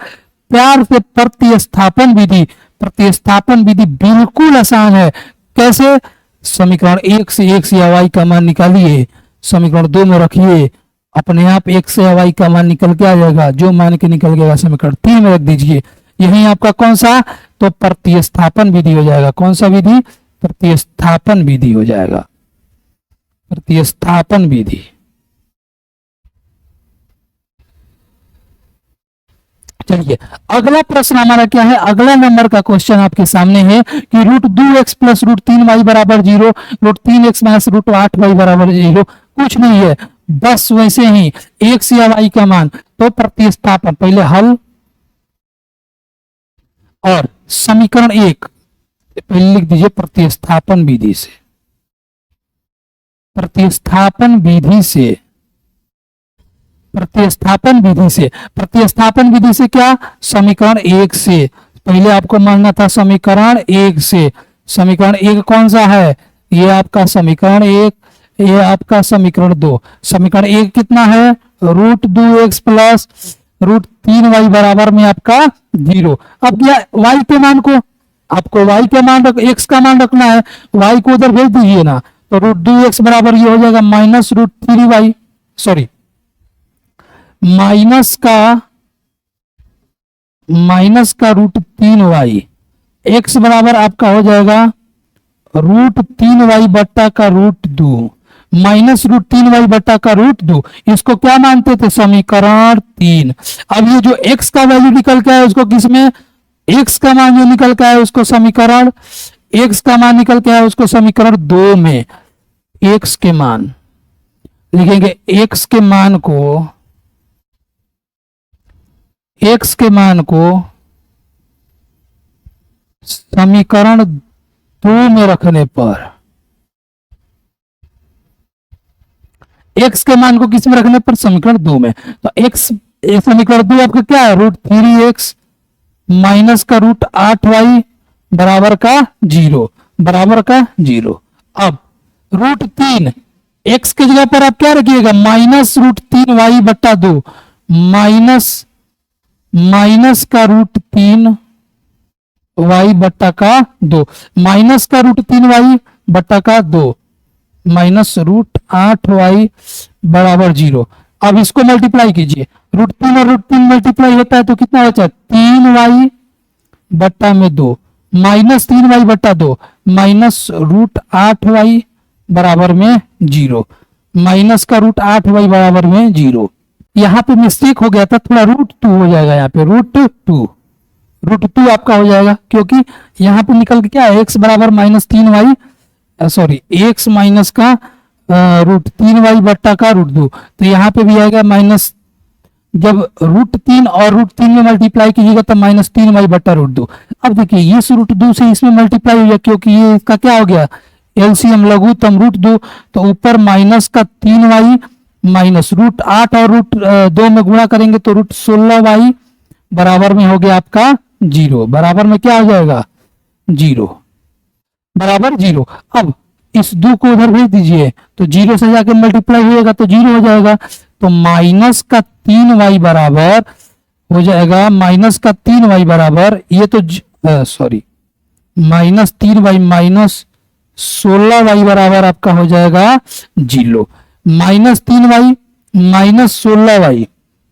प्यार से प्रतिस्थापन विधि। प्रतिस्थापन विधि बिल्कुल आसान है। कैसे, समीकरण 1 से x या y का मान निकालिए, समीकरण 2 में रखिए, अपने आप x या y का मान निकल के आ जाएगा, जो मान के निकल गएगा समीकरण 3 में रख दीजिए। यही आपका कौन सा, तो प्रतिस्थापन विधि हो जाएगा। कौन सा विधि, प्रतिस्थापन विधि हो जाएगा, प्रतिस्थापन विधि। चलिए अगला प्रश्न हमारा क्या है, अगला नंबर का क्वेश्चन आपके सामने है कि √2x प्लस √3y बराबर 0, √3x माइनस √8y बराबर 0। कुछ नहीं है, बस वैसे ही x या y का मान। तो प्रतिस्थापन, पहले हल और समीकरण 1 पहले लिख दीजिए प्रतिस्थापन विधि से। प्रतिस्थापन विधि से प्रतिस्थापन विधि से क्या, समीकरण 1 से। पहले आपको मानना था समीकरण 1 से। समीकरण 1 कौन सा है, ये आपका समीकरण 1, ये आपका समीकरण 2। समीकरण 1 कितना है, √2x प्लस √3y बराबर में आपका 0। अब क्या y के मान को, आपको y के मान x का मान रखना है, y को उधर भेज दीजिए ना। तो √2x बराबर ये हो जाएगा माइनस √3y, सॉरी माइनस का √3y, x बराबर आपका हो जाएगा √3y बट्टा का √2 माइनस √3y बट्टा का √2। इसको क्या मानते थे, समीकरण 3। अब ये जो x का वैल्यू निकल के आया उसको किसमें, x का मान जो निकल के आया उसको समीकरण, x का मान निकल के आया उसको समीकरण 2 में। x के मान लिखेंगे, x के मान को समीकरण 2 में रखने पर x के मान को किस में रखने पर, समीकरण 2 में। तो x समीकरण 2 आपका क्या है, √3x माइनस का √8y बराबर का 0, बराबर का 0। अब √3 x की जगह पर आप क्या रखिएगा, -√3y बट्टा 2, माइनस का √3y बट्टा का 2, माइनस का √3y बट्टा का 2, -√8y बराबर 0। अब इसको मल्टीप्लाई कीजिए, √3 और √3 मल्टीप्लाई होता है तो कितना होता है, 3y बट्टा में 2, -3y बट्टा 2, -√8y बराबर में 0, माइनस का √8y बराबर में 0। यहाँ पे मिस्टेक हो गया था, थोड़ा √2 हो जाएगा, यहाँ पे √2 आपका हो जाएगा, क्योंकि यहाँ पे निकल के क्या है, x बराबर -3y, सॉरी x माइनस का √3y बट्टा का √2, तो यहाँ पे भी आएगा माइनस, जब √3 और √3 में मल्टीप्लाई कीजिएगा तो -3y बट्टा √2। अब देखिए ये √2 से इसमें मल्टीप्लाई हो गया, क्योंकि ये इसका क्या हो गया, एलसीएम लघुत्तम √2, तो ऊपर माइनस का 3y माइनस √8 और √2 में गुणा करेंगे तो √16y बराबर में हो गया आपका 0, बराबर में क्या हो जाएगा, 0, बराबर 0। अब इस 2 को उधर भेज दीजिए तो 0 से जाके मल्टीप्लाई होएगा तो 0 हो जाएगा, तो माइनस का 3y बराबर हो जाएगा, माइनस का 3y बराबर, ये तो सॉरी -3y माइनस 16y बराबर आपका हो जाएगा 0, -3y माइनस 16y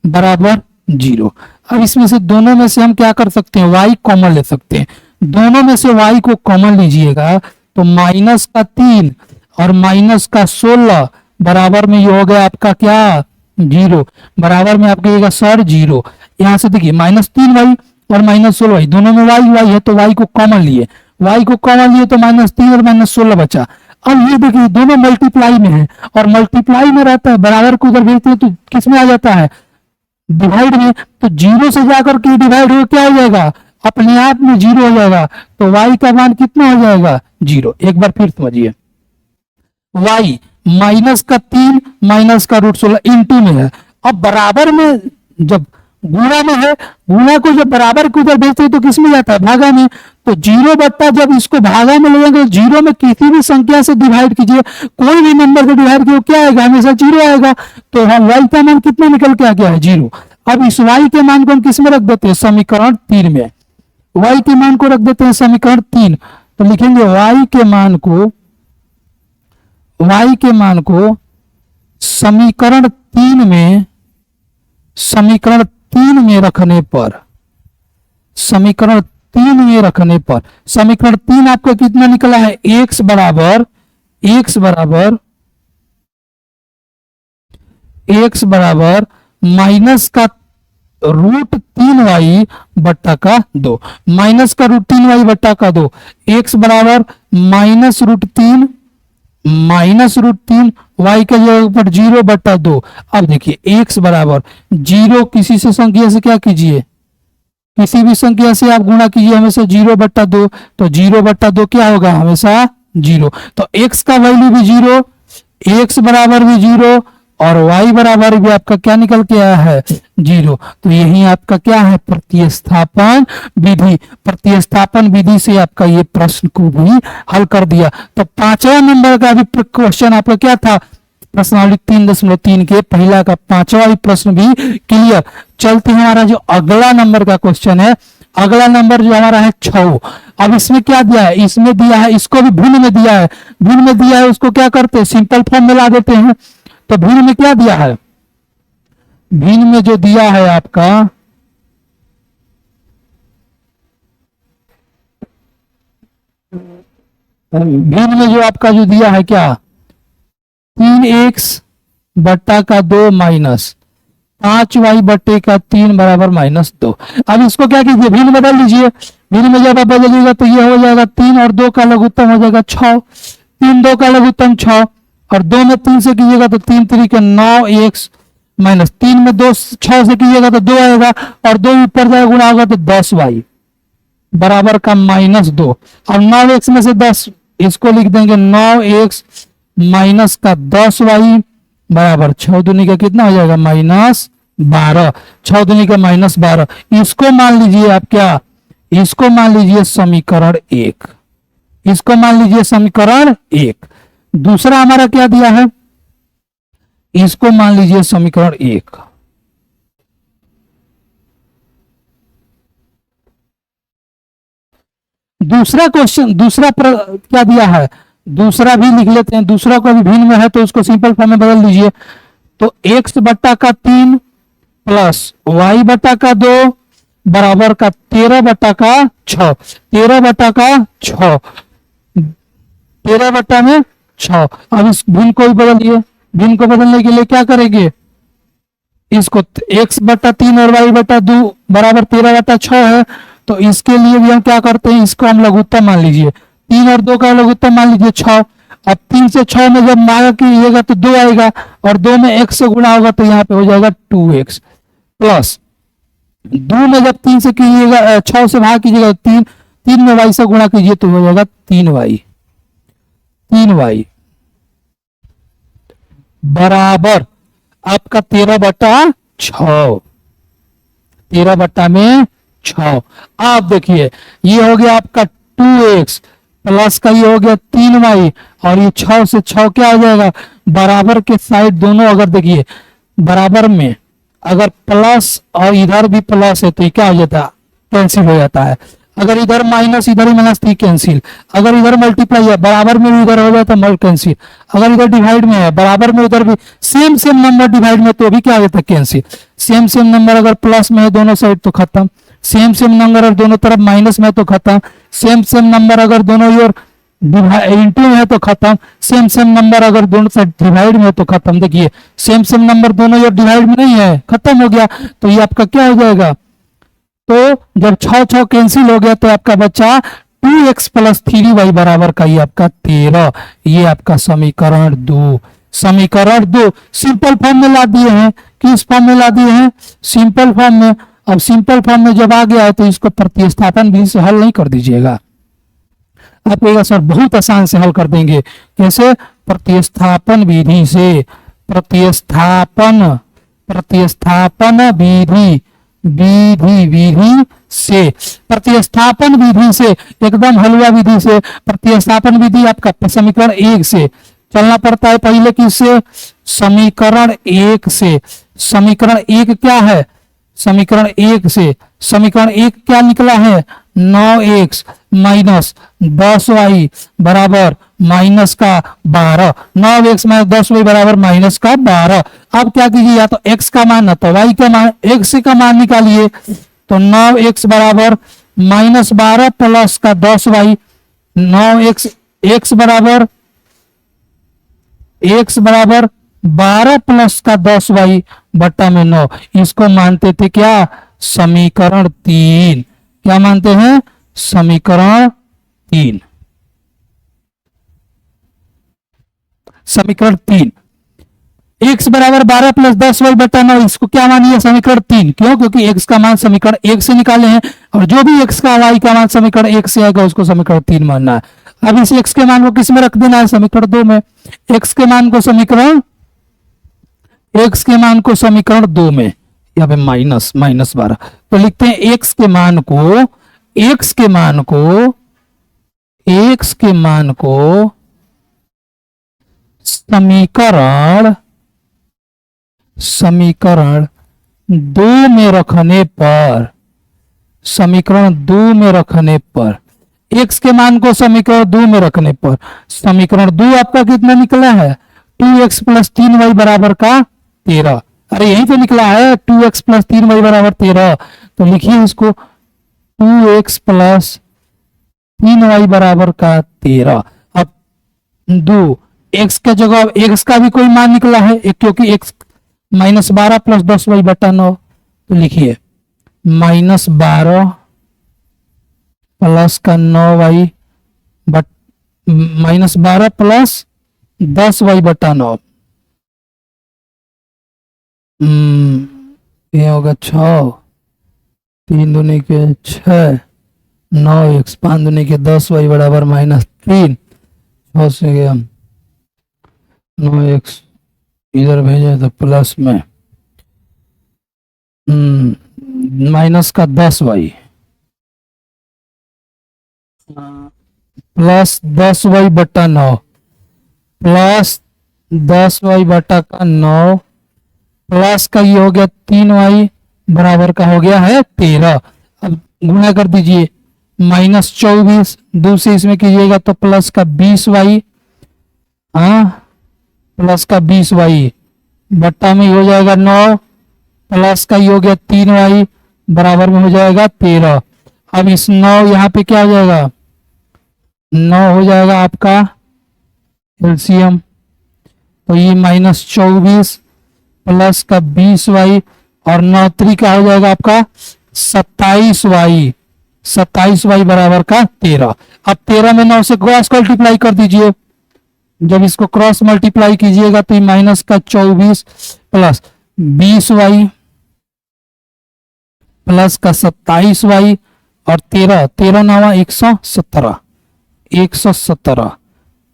बराबर 0। अब इसमें से दोनों में से हम क्या कर सकते हैं, y कॉमन ले सकते हैं, दोनों में से y को कॉमन लीजिएगा तो माइनस का 3 और माइनस का 16 बराबर में ये हो गया आपका क्या, 0, बराबर में आपके आएगा सर 0। यहाँ से देखिए -3y और -16y दोनों में y है तो y को कॉमन लिए, तो -3 और -16 बचा। अब ये देखिए दोनों मल्टीप्लाई में है और मल्टीप्लाई में रहता है, बराबर को उधर भेजते हैं तो किस में आ जाता है, डिवाइड में, तो 0 से जाकर के डिवाइड हो क्या हो जाएगा, अपने आप में 0 हो जाएगा, तो y का मान कितना हो जाएगा, 0। एक बार फिर समझिए, y माइनस का 3 माइनस का √16 इंटू में है, अब बराबर में जब गुणा में है, गुणा को जब बराबर के उधर भेजते हैं तो किस में जाता है, भागा में, तो 0 बट्टा जब इसको भागा में ले जाएंगे, 0 में किसी भी संख्या से डिवाइड कीजिए, कोई भी नंबर से डिवाइड कीजिए क्या आएगा, हमेशा 0 आएगा, तो हम y का मान कितना निकल के आ गया है, 0। अब इस y के मान को हम किस में रख देते हैं, समीकरण 3 में, y के मान को रख देते हैं समीकरण 3, तो लिखेंगे y के मान को समीकरण 3 में, समीकरण 3 में रखने पर, समीकरण 3 में रखने पर, समीकरण 3 आपका कितना निकला है, x बराबर माइनस का √3y बट्टा का 2, माइनस का √3y बट्टा का 2, x बराबर -√3 y का जगह पर 0 बट्टा 2। अब देखिए x बराबर 0, किसी से संख्या से क्या कीजिए, किसी भी संख्या से आप गुणा कीजिए हमेशा 0 बट्टा 2, तो 0 बट्टा 2 क्या होगा, हमेशा 0, तो x का वैल्यू भी 0, x बराबर भी 0 और y बराबर भी आपका क्या निकल के आया है, 0। तो यही आपका क्या है, प्रतिस्थापन विधि, प्रतिस्थापन विधि से आपका ये प्रश्न को भी हल कर दिया। तो 5वां नंबर का भी क्वेश्चन आपका क्या था, प्रश्नावली 3.3 के पहला का 5वां प्रश्न भी क्लियर। चलते हैं हमारा जो अगला नंबर का क्वेश्चन है, अगला नंबर जो हमारा है 6। अब इसमें क्या दिया है, इसमें दिया है, इसको भी भिन्न में दिया है, भिन्न में दिया है, उसको क्या करते हैं, सिंपल फॉर्म में ला देते हैं। तो भिन्न में क्या दिया है, भिन्न में जो दिया है आपका, भिन्न में जो आपका जो दिया है क्या, 3x बट्टा का 2 माइनस 5y बट्टे का 3 बराबर -2। अब इसको क्या कीजिए, भिन्न बदल लीजिए, भिन्न में जब आप बदलिएगा तो ये हो जाएगा 3 और 2 का लघुत्तम हो जाएगा 6, 3 2 का लघुत्तम 6 और 2 में 3 से कीजिएगा तो 3 3 के 9x माइनस 3 में 2 6 से कीजिएगा तो 2 आएगा और 2 ऊपर जाएगा गुणा होगा तो 10y, बराबर का -2। और 9x में से 10, इसको लिख देंगे 9x माइनस का 10y बराबर 6 दूनी का कितना हो जाएगा -12। 6 दूनी का -12। इसको मान लीजिए आप क्या, इसको मान लीजिए समीकरण 1। इसको मान लीजिए समीकरण 1। दूसरा हमारा क्या दिया है, इसको मान लीजिए समीकरण 1। दूसरा क्वेश्चन, क्या दिया है, दूसरा भी लिख लेते हैं। दूसरा को भी भिन्न में है तो उसको सिंपल फॉर्म में बदल दीजिए। तो x बट्टा का 3 प्लस y बट्टा का 2 बराबर का 13 बट्टा का 6। 13 बट्टा का 6, 13 बट्टा में 6। अब इस भिन्न को भी बदलिए। भिन्न को बदलने के लिए क्या करेंगे, इसको x बट्टा 3 और y बट्टा 2 बराबर 13 बट्टा 6 है, तो इसके लिए भी हम क्या करते हैं, इसको हम लघुत्तम मान लीजिए। 3 और 2 का लघुत्तम मान लीजिए 6। अब 3 से 6 में जब भाग कीजिएगा तो 2 आएगा, और 2 में x से गुणा होगा तो यहाँ पे हो जाएगा 2x प्लस 2 में जब 3 से कीजिएगा, 6 से भाग कीजिएगा तो 3 में y से गुणा कीजिए तो हो जाएगा 3y बराबर आपका 13 बट्टा 6। 13 बट्टा में 6। आप देखिए ये हो गया आपका 2x प्लस का ये हो गया 3y, और ये 6 से 6 क्या हो जाएगा, बराबर के साइड दोनों अगर देखिए बराबर में अगर प्लस और इधर भी प्लस है तो ये क्या हो जाता है, कैंसिल हो जाता है। अगर इधर माइनस इधर ही माइनस तो कैंसिल। अगर इधर मल्टीप्लाई है बराबर में भी इधर हो जाता है कैंसिल। अगर इधर डिवाइड में है बराबर में उधर भी सेम नंबर डिवाइड में तो भी क्या हो जाता है कैंसिल। सेम नंबर अगर प्लस में है दोनों साइड तो खत्म। सेम नंबर अगर दोनों तरफ माइनस में है तो खत्म। सेम नंबर अगर दोनों ओर इंटू में है तो खत्म। सेम नंबर अगर दोनों साइड डिवाइड में है तो खत्म। देखिए सेम नंबर दोनों ओर डिवाइड में नहीं है, खत्म हो गया। तो ये आपका क्या हो जाएगा, तो जब 6 कैंसिल हो गया तो आपका बचा 2x प्लस 3y बराबर का ये आपका 13। ये आपका समीकरण 2। समीकरण 2 सिंपल फॉर्म में ला दिए हैं। किस फॉर्म में ला दिए हैं, सिंपल फॉर्म में। अब सिंपल फॉर्म में जब आ गया है तो इसको प्रतिस्थापन विधि से हल नहीं कर दीजिएगा। आप कहेगा सर बहुत आसान से हल कर देंगे, कैसे, प्रतिस्थापन विधि से। प्रतिस्थापन विधि से, प्रतिस्थापन विधि से, एकदम हलवा विधि से। प्रतिस्थापन विधि आपका समीकरण 1 से चलना पड़ता है पहले, किससे, समीकरण 1 से। समीकरण 1 क्या है, समीकरण 1 से समीकरण 1 क्या निकला है, 9x माइनस 10y बराबर माइनस का 12। 9x माइनस 10y बराबर माइनस का 12। अब क्या कीजिए, या तो x का मान ना तो y का मान, x का मान निकालिए। तो 9x बराबर माइनस 12 प्लस का 10y। 9x x बराबर 12 प्लस का 10y बट्टा में 9। इसको मानते थे क्या, समीकरण 3। क्या मानते हैं, समीकरण 3। समीकरण 3 x बराबर 12 प्लस 10y बट्टा 9, इसको क्या मानिए, समीकरण 3। क्यों, क्योंकि x का मान समीकरण 1 से निकाले हैं, और जो भी x का y का मान समीकरण 1 से आएगा उसको समीकरण 3 मानना है। अब इस x के मान को किस में रख देना है, समीकरण 2 में। x के मान को समीकरण 2 में, यहाँ पे माइनस 12। तो लिखते हैं x के मान को समीकरण 2 में रखने पर, समीकरण 2 में रखने पर, x के मान को समीकरण 2 में रखने पर, समीकरण 2 आपका कितना निकला है, 2x प्लस 3y बराबर का 13। अरे यही तो निकला है, 2x प्लस 3y बराबर 13। तो लिखिए इसको 2x प्लस 3y बराबर का 13। अब 2 x के जगह x का भी कोई मान निकला है, क्योंकि x माइनस 12 प्लस 10y बटा 9। तो लिखिए माइनस 12 प्लस का 9y but minus 12 plus 10y बटा 9। ये होगा 6, 3 दूनी के 6 9x 5 दूनी के 10y बराबर -3। 6 से गया 9x, इधर भेजे तो प्लस में माइनस का 10y प्लस 10y बटा 9 प्लस 10y बटा का 9 प्लस का ये हो गया 3y बराबर का हो गया है 13। अब गुणा कर दीजिए, -24 2 से इसमें कीजिएगा तो प्लस का 20y, हाँ प्लस का 20y बट्टा में हो जाएगा 9 प्लस का ये हो गया 3y बराबर में हो जाएगा 13। अब इस 9 यहाँ पे क्या हो जाएगा, 9 हो जाएगा आपका एलसीएम, तो ये -24 प्लस का 20y और 9 3 हो जाएगा आपका 27y, 27y बराबर का 13। अब 13 में 9 से क्रॉस मल्टीप्लाई कर दीजिए, जब इसको क्रॉस मल्टीप्लाई कीजिएगा तो माइनस का 24 प्लस 20y प्लस का 27y और 13 13 9 117 117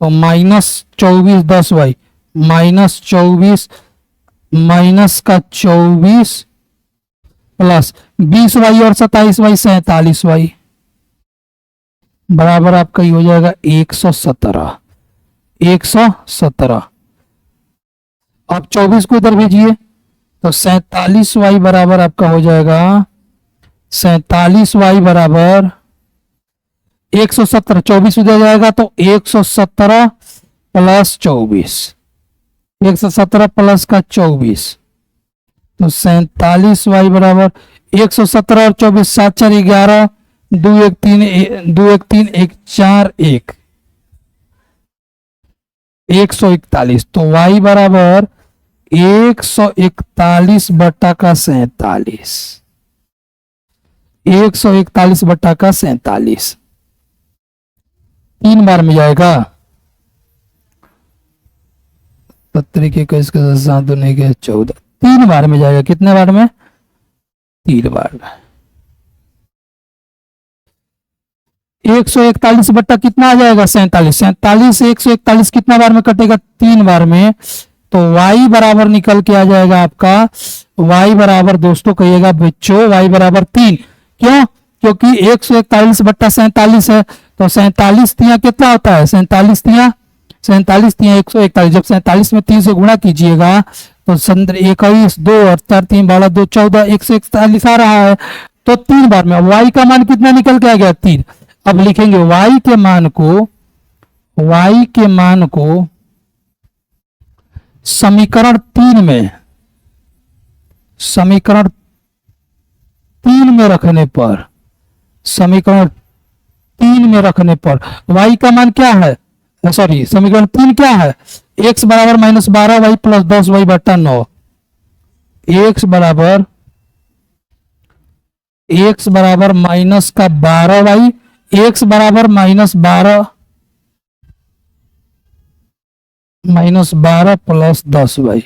तो -24 10y -24 माइनस का 24 प्लस 20y और 27y 47y बराबर आपका ये हो जाएगा 117 117। अब 24 को इधर भेजिए तो 47y बराबर आपका हो जाएगा 47y बराबर 117। 24 उधर जाएगा तो 117 प्लस 24 117 प्लस का 24 तो 47y बराबर 117 और 24 7 4 11 2 1 3 2 1 3 1 4 1 141। तो y बराबर 141 बट्टा का 47 141 बट्टा का 47 3 बार में जाएगा 70 के 21 के 7 दूनी के 14 3 बार में जाएगा। कितने बार में, 3 बार में। 141 बट्टा कितना आ जाएगा 47 47 से 141 कितना बार में कटेगा 3 बार में, तो y बराबर निकल के आ जाएगा आपका y बराबर दोस्तों कहिएगा बच्चों y बराबर 3। क्यों, क्योंकि 141 बट्टा 47 है तो 47 तिया कितना होता है 47 तिया 141। जब 47 में 3 से गुणा कीजिएगा तो 21 2 और 4 3 12 2 14 141 आ रहा है, तो 3 बार में। y का मान कितना निकल के आ गया 3। अब लिखेंगे y के मान को समीकरण 3 में रखने पर समीकरण 3 में रखने पर y का मान क्या है, सॉरी समीकरण 3 क्या है, x बराबर -12y प्लस 10y बट्टा 9 x बराबर माइनस का 12y x बराबर -12 प्लस 10y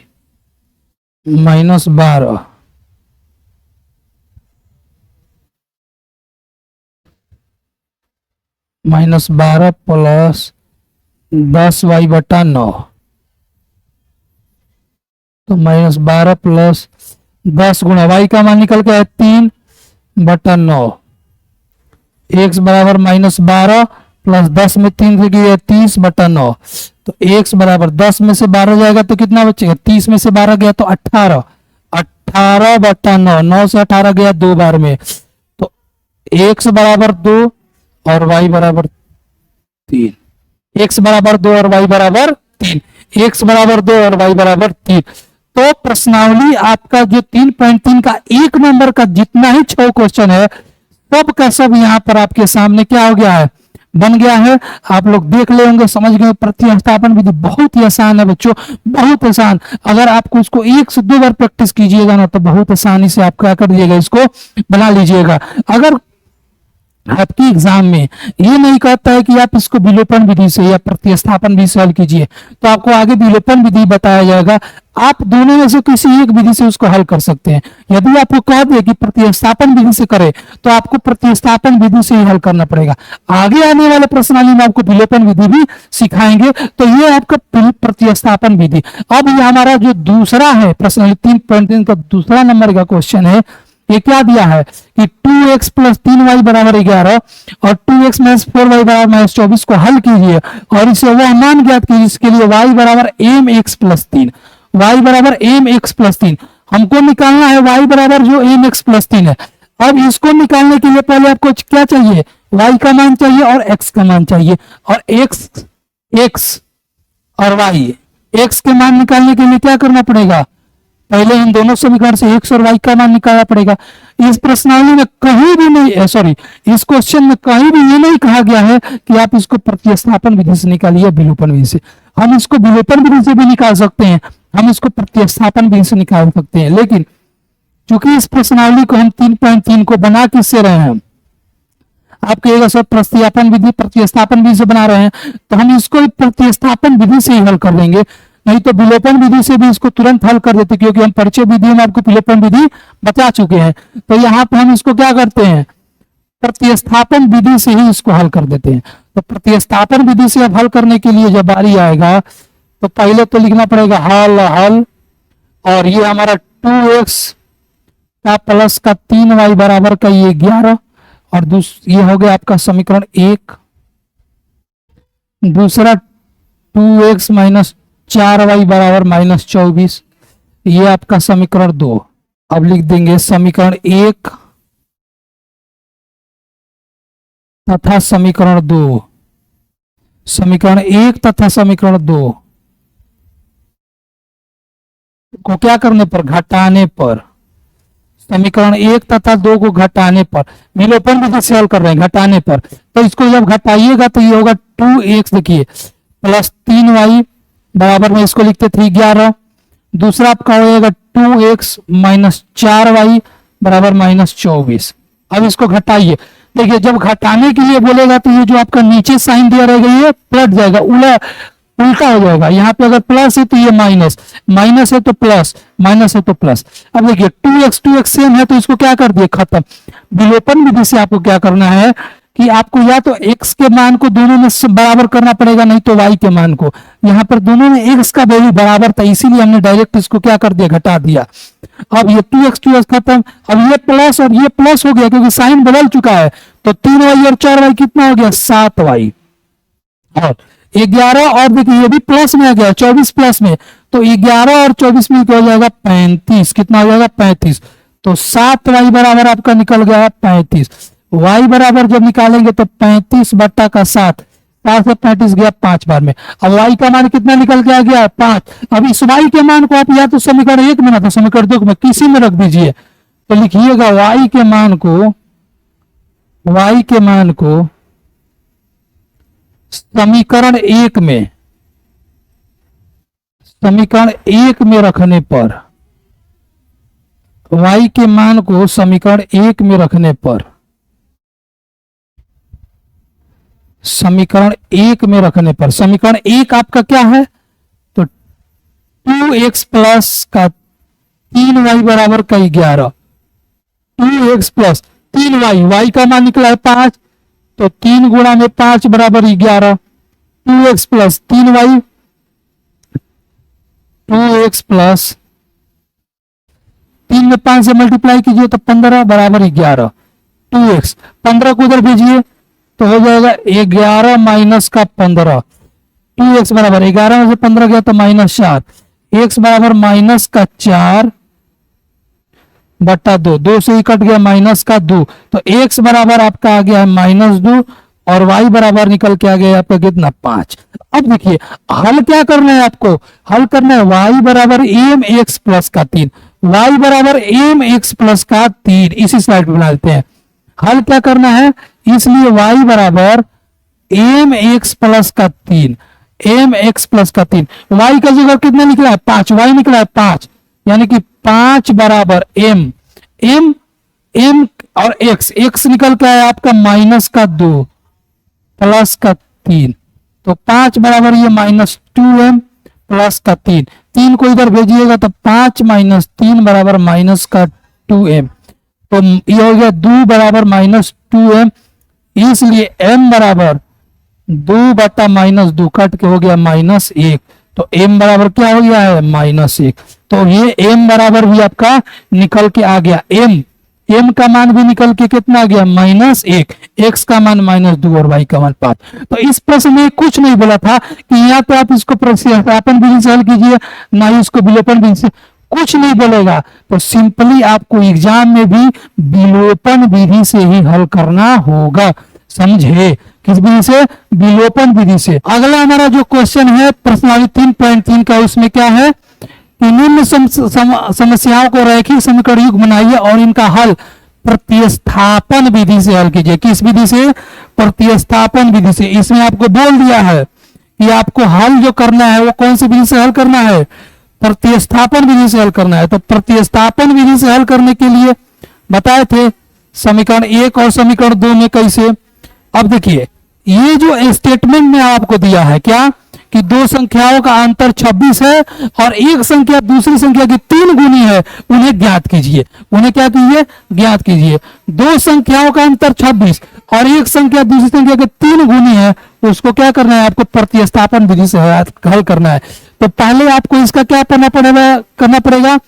-12 -12 प्लस 10y बटा 9 तो -12 प्लस 10 गुणा y का मान निकल के आया 3 बटा 9 x बराबर -12 प्लस 10 में 3 से गया 30 बटा 9 तो x बराबर 10 में से 12 जाएगा तो कितना बचेगा 30 में से 12 गया तो 18 18 बटा 9 9 से 18 गया 2 बार में तो x बराबर 2 और y बराबर 3 x बराबर 2 और y बराबर 3 x बराबर 2 और y बराबर 3। तो प्रश्नावली आपका जो 3.3 का 1 नंबर का जितना ही 6 क्वेश्चन है सब का सब यहाँ पर आपके सामने क्या हो गया है बन गया है। आप लोग देख ले होंगे समझ गए। प्रतिस्थापन विधि बहुत ही आसान है बच्चों, बहुत आसान। अगर आपको इसको 1 से 2 बार प्रैक्टिस कीजिएगा ना तो बहुत आसानी से आप क्या कर लीजिएगा इसको बना लीजिएगा। अगर आपकी एग्जाम में ये नहीं कहता है कि आप इसको विलोपन विधि से या प्रतिस्थापन विधि से हल कीजिए, तो आपको आगे विलोपन विधि बताया जाएगा। आप दोनों में से किसी एक विधि से उसको हल कर सकते हैं। यदि आपको कह दे कि प्रतिस्थापन विधि से करें, तो आपको प्रतिस्थापन विधि से ही हल करना पड़ेगा। आगे आने वाले प्रश्नावली में आपको विलोपन विधि भी सिखाएंगे। तो ये आपका प्रतिस्थापन विधि। अब ये हमारा जो दूसरा है प्रश्नावली 3.3 का दूसरा नंबर का क्वेश्चन है। ये क्या दिया है कि 2x प्लस 3y बराबर 11 और 2x माइनस 4y बराबर माइनस 24 को हल कीजिए और इसे वह मान ज्ञात कीजिए जिसके लिए y बराबर mx प्लस 3, y बराबर mx प्लस 3। हमको निकालना है y बराबर जो mx प्लस 3 है। अब इसको निकालने के लिए पहले आपको क्या चाहिए, y का मान चाहिए और x का मान चाहिए। और x और y, x के मान निकालने के लिए क्या करना पड़ेगा, पहले इन दोनों समीकरण से x और y का मान निकालना पड़ेगा। इस प्रश्नावली में कहीं भी नहीं, सॉरी, इस क्वेश्चन में कहीं भी ये नहीं कहा गया है कि आप इसको प्रतिस्थापन विधि से निकालिए, विलोपन विधि से। हम इसको विलोपन विधि से भी निकाल सकते हैं, हम इसको प्रतिस्थापन विधि से निकाल सकते हैं। लेकिन चूंकि इस प्रश्नावली को हम 3.3 को बना किससे रहे हैं, आप कहिएगा सर प्रतिस्थापन विधि प्रतिस्थापन विधि से बना रहे हैं, तो हम इसको प्रतिस्थापन विधि से ही हल कर लेंगे। नहीं तो विलोपन विधि से भी इसको तुरंत हल कर देते, क्योंकि हम परिचय विधि में आपको विलोपन विधि बता चुके हैं। तो यहाँ पे हम इसको क्या करते हैं, प्रतिस्थापन विधि से ही इसको हल कर देते हैं। तो प्रतिस्थापन विधि से अब हल करने के लिए जब बारी आएगा तो पहले तो लिखना पड़ेगा हल, और ये हमारा 2x का प्लस का 3y बराबर का ये 11, और ये हो गया आपका समीकरण 1। दूसरा 2x माइनस 4y बराबर माइनस 24, ये आपका समीकरण 2। अब लिख देंगे समीकरण 1 तथा समीकरण 2, समीकरण 1 तथा समीकरण 2 को क्या करने पर, घटाने पर, समीकरण 1 तथा 2 को घटाने पर, विलोपन विधि से हल कर रहे हैं घटाने पर। तो इसको जब घटाइएगा तो ये होगा 2x, देखिए प्लस 3y बराबर में इसको लिखते थे 11। दूसरा आपका होगा 2x माइनस 4y बराबर माइनस 24। अब इसको घटाइए, देखिए जब घटाने के लिए बोलेगा तो ये जो आपका नीचे साइन दिया रहेगा ये पलट जाएगा, उल्टा हो जाएगा। यहाँ पे अगर प्लस है तो ये माइनस, माइनस है तो प्लस, माइनस है तो प्लस। अब देखिए 2x सेम है तो इसको क्या कर दिए, खत्म। विलोपन विधि से आपको क्या करना है कि आपको या तो x के मान को दोनों में बराबर करना पड़ेगा, नहीं तो y के मान को। यहाँ पर दोनों में x का वैल्यू बराबर था, इसीलिए हमने डायरेक्ट इसको क्या कर दिया, घटा दिया। अब ये 2x खत्म, अब ये प्लस और ये प्लस हो गया क्योंकि साइन बदल चुका है। तो 3y और 4y कितना हो गया, 7y, और 11, और देखिए ये भी प्लस में आ गया 24 प्लस में, तो 11 और 24 में क्या हो जाएगा, 35। कितना हो जाएगा, 35। तो 7y बराबर आपका निकल गया 35। y बराबर जब निकालेंगे तो 35 बट्टा का 7, 7 से 35 गया 5 बार में। अब y का मान कितना निकल के आ गया, 5। अब इस y के मान को आप या तो समीकरण 1 में ना तो समीकरण 2 में किसी में रख दीजिए। तो लिखिएगा y के मान को समीकरण 1 में, समीकरण 1 में रखने पर, y के मान को समीकरण 1 में रखने पर, समीकरण 1 में रखने पर, समीकरण 1 आपका क्या है, तो 2x प्लस का 3y बराबर का 11, 2x प्लस 3y, y का मान निकला है 5, तो 3 गुणा में 5 बराबर 11, 2x plus 3y, 2x plus 3 में 5 से मल्टीप्लाई कीजिए तो 15 बराबर 11, 2x 15 को उधर भेजिए तो हो जाएगा 11 माइनस का 15, 2x बराबर 11 में से 15 गया तो माइनस 4, x बराबर माइनस का 4 बट्टा 2, 2 से ही कट गया माइनस का 2, तो x बराबर आपका आ गया है माइनस 2 और y बराबर निकल के आ गया आपका कितना, 5। अब देखिए हल क्या करना है आपको, हल करना है y बराबर mx प्लस का 3, y बराबर mx प्लस का 3, इसी स्लाइड पे बना देते हैं। हल क्या करना है, इसलिए y बराबर mx प्लस का 3, mx प्लस का 3, y का जगह कितना निकला है, 5, y निकला है 5, यानी कि 5 बराबर m और एक्स, एक्स निकल के आया आपका माइनस का 2 प्लस का 3, तो 5 बराबर ये -2m प्लस का 3, 3 को इधर भेजिएगा तो 5 माइनस 3 बराबर माइनस का 2m, तो ये हो गया 2 बराबर -2m, इसलिए m बराबर 2 बटा -2 कट के हो गया -1, तो m बराबर क्या हो गया है -1, तो ये m बराबर भी आपका निकल के आ गया, m का मान भी निकल के कितना आ गया -1, x का मान -2 और y का मान 5। तो इस प्रश्न में कुछ नहीं बोला था कि या तो आप इसको प्रतिस्थापन विधि से हल कीजिए, ना ही इसको विलोपन विधि से, कुछ नहीं बोलेगा, तो सिंपली आपको एग्जाम में भी विलोपन विधि से ही हल करना होगा, समझे, किस विधि से, विलोपन विधि से। अगला हमारा जो क्वेश्चन है प्रश्नावली 3.3 का, उसमें क्या है कि निम्न समस्याओं को रैखिक समीकरण युग्म बनाइए और इनका हल प्रतिस्थापन विधि से हल कीजिए। किस विधि से, प्रतिस्थापन विधि से। इसमें आपको बोल दिया है कि आपको हल जो करना है वो कौन सी विधि से हल करना है, प्रतिस्थापन विधि से हल करना है। तो प्रतिस्थापन विधि से हल करने के लिए बताए थे समीकरण 1 और समीकरण 2 में कैसे। अब देखिए ये जो स्टेटमेंट में आपको दिया है क्या कि दो संख्याओं का अंतर 26 है और एक संख्या दूसरी संख्या की 3 गुनी है, उन्हें ज्ञात कीजिए। उन्हें क्या कीजिए, ज्ञात कीजिए। दो संख्याओं का अंतर 26 और एक संख्या दूसरी संख्या के 3 गुनी है, उसको क्या करना है, आपको प्रतिस्थापन विधि से हल करना है। तो पहले आपको इसका क्या करना पड़ेगा,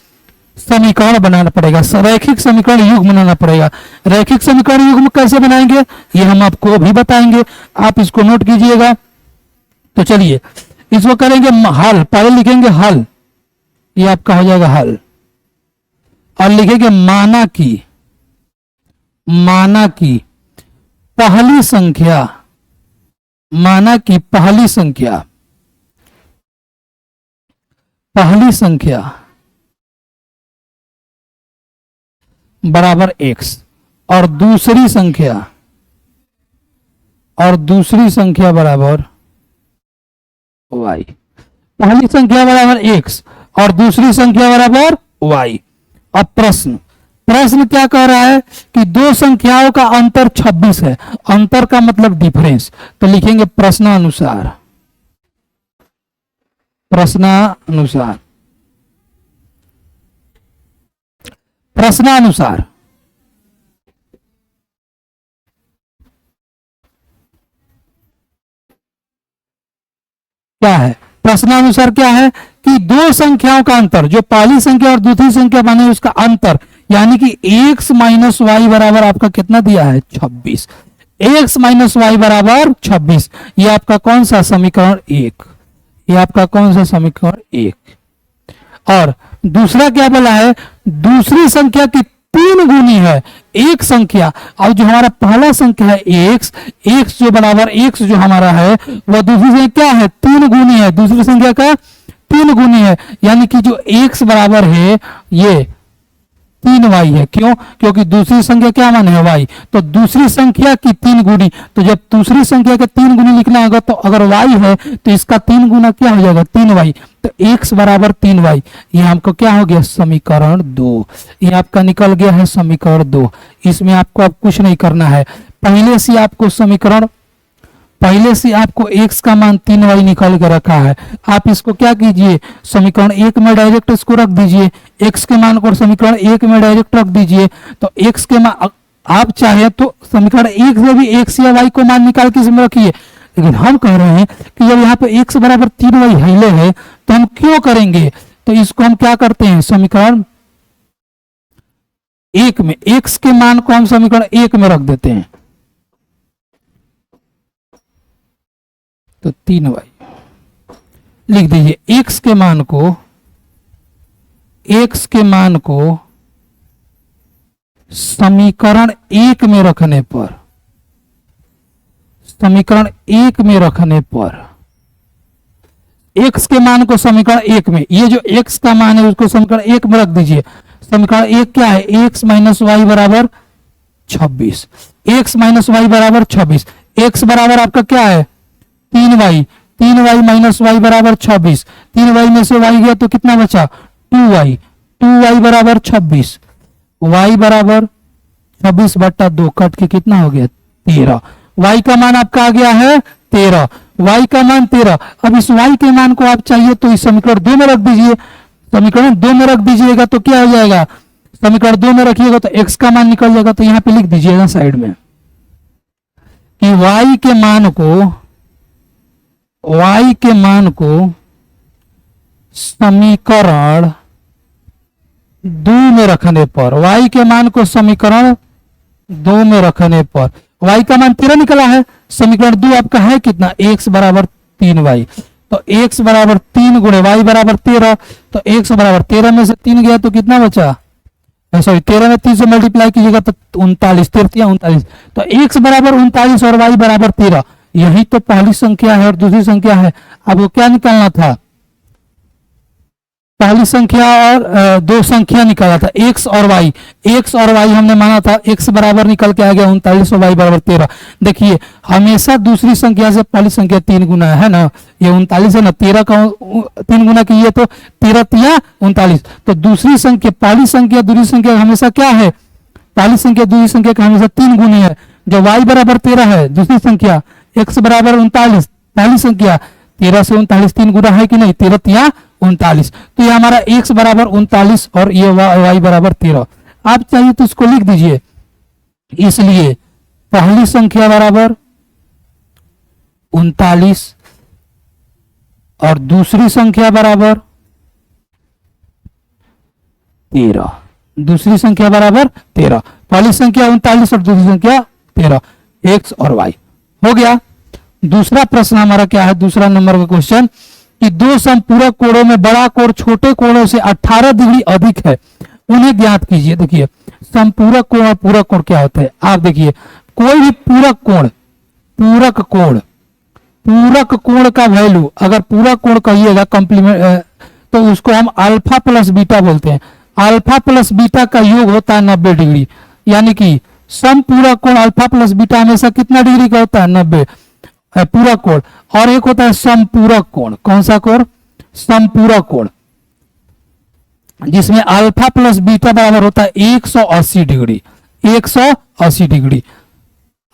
समीकरण बनाना पड़ेगा, रैखिक समीकरण युग्म बनाना पड़ेगा। रैखिक समीकरण युग्म कैसे बनाएंगे ये हम आपको अभी बताएंगे, आप इसको नोट कीजिएगा। तो चलिए इसको करेंगे हल, पहले लिखेंगे हल, ये आपका हो जाएगा हल, और लिखेंगे माना की पहली संख्या, माना की पहली संख्या बराबर x और दूसरी संख्या बराबर y। पहली संख्या बराबर x और दूसरी संख्या बराबर y। अब प्रश्न क्या कह रहा है कि दो संख्याओं का अंतर 26 है, अंतर का मतलब डिफरेंस, तो लिखेंगे प्रश्नानुसार क्या है, प्रश्नानुसार क्या है कि दो संख्याओं का अंतर, जो पहली संख्या और दूसरी संख्या बने उसका अंतर, यानी कि x माइनस वाई बराबर आपका कितना दिया है 26, x माइनस वाई बराबर 26। ये आपका कौन सा समीकरण 1, ये आपका कौन सा समीकरण 1। और दूसरा क्या बोला है, दूसरी संख्या की 3 गुनी है एक संख्या, और जो हमारा पहला संख्या है x जो बराबर x जो हमारा है वह दूसरी संख्या क्या है 3 गुनी है, दूसरी संख्या का 3 गुनी है, यानी कि जो x बराबर है ये 3y है। क्यों, क्योंकि दूसरी संख्या क्या मान है y, तो दूसरी संख्या की 3 गुनी, तो जब दूसरी संख्या के 3 गुनी लिखना होगा तो अगर y है तो इसका 3 गुना क्या हो जाएगा 3y, तो x बराबर 3y। ये आपको क्या हो गया समीकरण 2, ये आपका निकल गया है समीकरण 2। इसमें आपको अब कुछ नहीं करना है, पहले से आपको x का मान 3y निकाल के रखा है। आप इसको क्या कीजिए, समीकरण 1 में डायरेक्ट इसको रख दीजिए, x के मान को समीकरण 1 में डायरेक्ट रख दीजिए। तो x के मान आप चाहे तो समीकरण 1 से भी x या y को मान निकाल के इसमें रखिए, लेकिन हम कह रहे हैं कि जब यहाँ पे x बराबर 3y हिले है तो हम क्यों करेंगे, तो इसको हम क्या करते हैं समीकरण 1 में x के मान को हम समीकरण 1 में रख देते हैं, तो 3y लिख दीजिए। x के मान को समीकरण 1 में रखने पर, x के मान को समीकरण 1 में, ये जो x का मान है उसको समीकरण 1 में रख दीजिए। समीकरण 1 क्या है, x माइनस वाई बराबर 26, x माइनस वाई बराबर 26, x बराबर आपका क्या है 3y, 3y माइनस वाई बराबर 26, 3y में से y गया तो कितना बचा 2y, 2y बराबर 26, y बराबर 26/2 कट के कितना हो गया 13। y का मान आपका आ गया है 13, y का मान 13। अब इस y के मान को आप चाहिए तो इस समीकरण 2 में रख दीजिए। समीकरण 2 में रख दीजिएगा तो क्या हो जाएगा, समीकरण 2 में रखिएगा तो x का मान निकल जाएगा। तो यहां पे लिख दीजिएगा साइड में कि y के मान को समीकरण 2 में रखने पर, y के मान को समीकरण 2 में रखने पर y का मान 13 निकला है। समीकरण 2 आपका है कितना, x बराबर 3y। तो x बराबर 3 गुणे y बराबर 13। तो x बराबर 13 में से 3 गया तो कितना बचा, सॉरी 13 में 3 से मल्टीप्लाई कीजिएगा तो 39, 39। तो x बराबर 39 और y बराबर 13। यही तो पहली संख्या है और दूसरी संख्या है। अब वो क्या निकालना था, पहली संख्या और दो संख्या निकाला था x और y। x और y हमने माना था, x बराबर निकल के आ गया 39 और y बराबर 13। देखिए हमेशा दूसरी संख्या से पहली संख्या 3 गुना है ना, ये 39 है ना, 13 का 3 गुना कीजिए तो 13 तिया 39। तो दूसरी संख्या पहली संख्या दूसरी संख्या हमेशा क्या है, पहली संख्या दूसरी संख्या का हमेशा 3 गुनी है। जो y बराबर 13 है दूसरी संख्या, x बराबर 39 पहली संख्या, 13 से 39 3 गुना है कि नहीं, 13 तिया 39। तो ये हमारा x बराबर 39 और ये y बराबर 13। आप चाहिए तो इसको लिख दीजिए। इसलिए पहली संख्या बराबर 39 और दूसरी संख्या बराबर 13, दूसरी संख्या बराबर 13। पहली संख्या 39 और दूसरी संख्या 13, x और y हो गया। दूसरा प्रश्न हमारा क्या है, दूसरा नंबर का क्वेश्चन कि दो समपूरक कोणों में बड़ा कोण छोटे कोणों से 18 डिग्री अधिक है, उन्हें ज्ञात कीजिए। देखिए समपूरक कोण और पूरक कोण क्या होता है, आप देखिए कोई भी पूरक कोण का वैल्यू अगर पूरक कोण कहिएगा कॉम्प्लीमेंट तो उसको हम अल्फा प्लस बीटा बोलते हैं। अल्फा प्लस बीटा का योग होता है 90 डिग्री, यानी कि समपूरक कोण अल्फा प्लस बीटा हमेशा कितना डिग्री का होता है, 90 पूरक कोण। और एक होता है समपूरक कोण, कौन सा कोण, समपूरक कोण, जिसमें अल्फा प्लस बीटा बराबर होता है 180 degree. 180 degree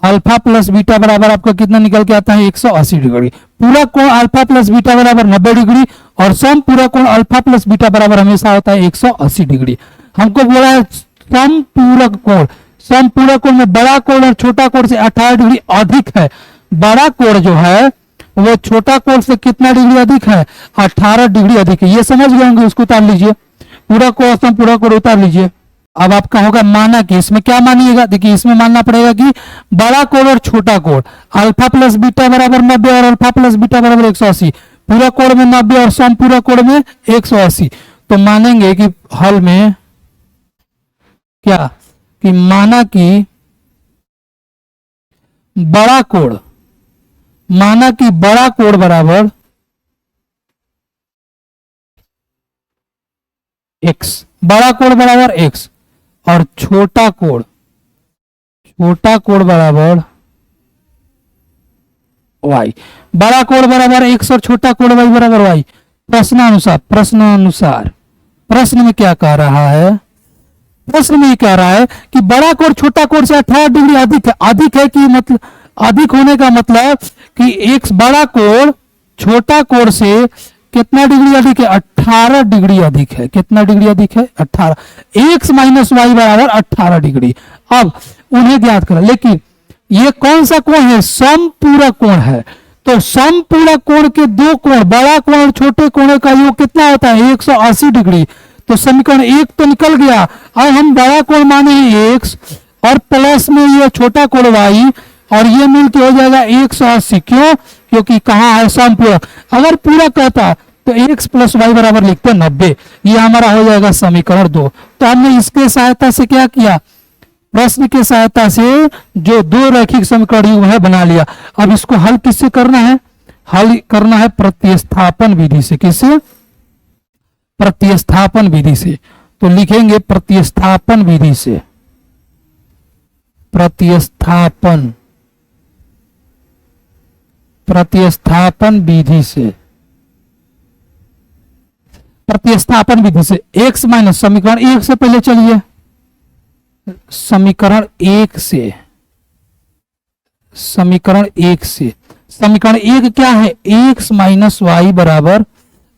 alpha plus beta बराबर आपका कितना निकल के आता है, 180 डिग्री। पूरक कोण अल्फा प्लस बीटा बराबर 90 डिग्री और समपूरक कोण अल्फा प्लस बीटा बराबर हमेशा होता है 180 डिग्री। हमको बोला है समपूरक कोण, समपूरक कोण में बड़ा कोण और छोटा कोण से 18 डिग्री अधिक है। बड़ा कोण जो है वो छोटा कोण से कितना डिग्री अधिक है, 18 डिग्री अधिक है। ये समझ गए होंगे, उसको उतार लीजिए, पूरा कोण समपूरक कोण उतार लीजिए। अब आपका होगा माना कि, इसमें क्या मानिएगा, देखिए इसमें मानना पड़ेगा कि बड़ा कोण और छोटा कोण अल्फा प्लस बीटा बराबर 90 और अल्फा प्लस बीटा बराबर 180, पूरा कोण में 90 और समपूरक कोण में 180। तो मानेंगे कि हल में क्या कि माना कि बड़ा कोण, माना कि बड़ा कोण बराबर x, बड़ा कोण बराबर x और छोटा कोण बराबर y। बड़ा कोण बराबर x और छोटा कोण y बराबर y। प्रश्नानुसार प्रश्न में क्या कह रहा है, प्रश्न में कह रहा है कि बड़ा कोण छोटा कोण से 18 डिग्री अधिक है। अधिक है कि मतलब अधिक होने का मतलब कि एक बड़ा कोण छोटा कोण से कितना डिग्री अधिक है, 18 डिग्री अधिक है। कितना डिग्री अधिक है, 18। x माइनस वाई बराबर 18 डिग्री। अब उन्हें ज्ञात करें, लेकिन ये कौन सा कोण है, समपूरक कोण है। तो समपूरक कोण के दो कोण, बड़ा कोण और छोटे कोण का योग कितना होता है, 180 डिग्री। तो समीकरण 1 तो निकल गया। अब हम बड़ा कोण माने हैं x और प्लस में ये छोटा कोण y और ये मिलके हो जाएगा 180। क्यों, क्योंकि कहाँ है समपूरक। अगर पूरक कहता तो x प्लस वाई बराबर लिखते 90। ये हमारा हो जाएगा समीकरण 2। तो हमने इसके सहायता से क्या किया, प्रश्न की सहायता से जो दो रैखिक समीकरण युग्म है बना लिया। अब इसको हल किससे करना है, हल करना है प्रतिस्थापन विधि से। किससे, प्रतिस्थापन विधि से। तो लिखेंगे प्रतिस्थापन विधि से, प्रतिस्थापन विधि से, प्रतिस्थापन विधि से x माइनस, समीकरण 1 से पहले चलिए समीकरण एक से समीकरण एक क्या है, एक्स माइनस वाई बराबर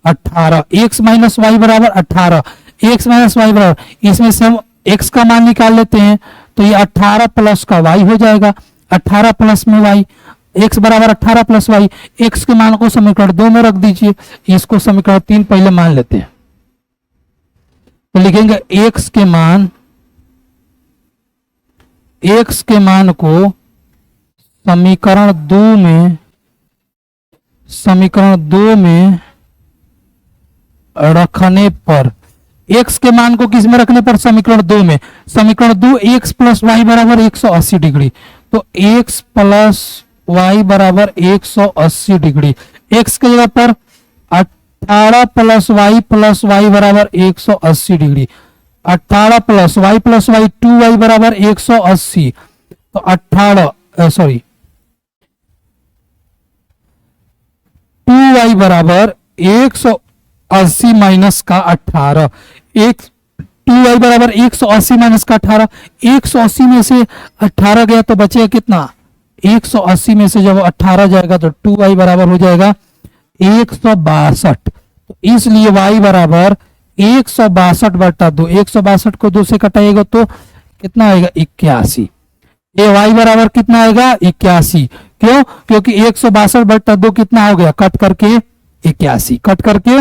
18, एक्स माइनस वाई बराबर 18, एक्स माइनस वाई बराबर, इसमें से हम एक्स का मान निकाल लेते हैं तो ये 18 प्लस का वाई हो जाएगा, 18 प्लस में वाई, एक्स बराबर 18 प्लस वाई, एक्स के मान को समीकरण 2 में रख दीजिए, इसको समीकरण 3 पहले मान लेते हैं, तो लिखेंगे एक्स के मान को समीकरण 2 में रखने पर, x के मान को किस में रखने पर, समीकरण 2 में, समीकरण 2 एक्स प्लस वाई बराबर 180 डिग्री, तो x प्लस वाई बराबर 180 डिग्री, x की जगह पर 18 प्लस वाई बराबर 180 डिग्री, 18 प्लस वाई 2y बराबर 180, तो 2y बराबर 180 माइनस का 18, 2y बराबर 180 माइनस का 18, 180 में से 18 गया तो बचेगा कितना, 180 में से जब 18 जाएगा तो 2y बराबर हो जाएगा 162, तो इसलिए y बराबर 162/2, 162 को 2 से कटाएगा तो कितना आएगा 81, ये y बराबर कितना आएगा 81, क्यों, क्योंकि 162/2 कितना हो गया, कट करके 81, कट करके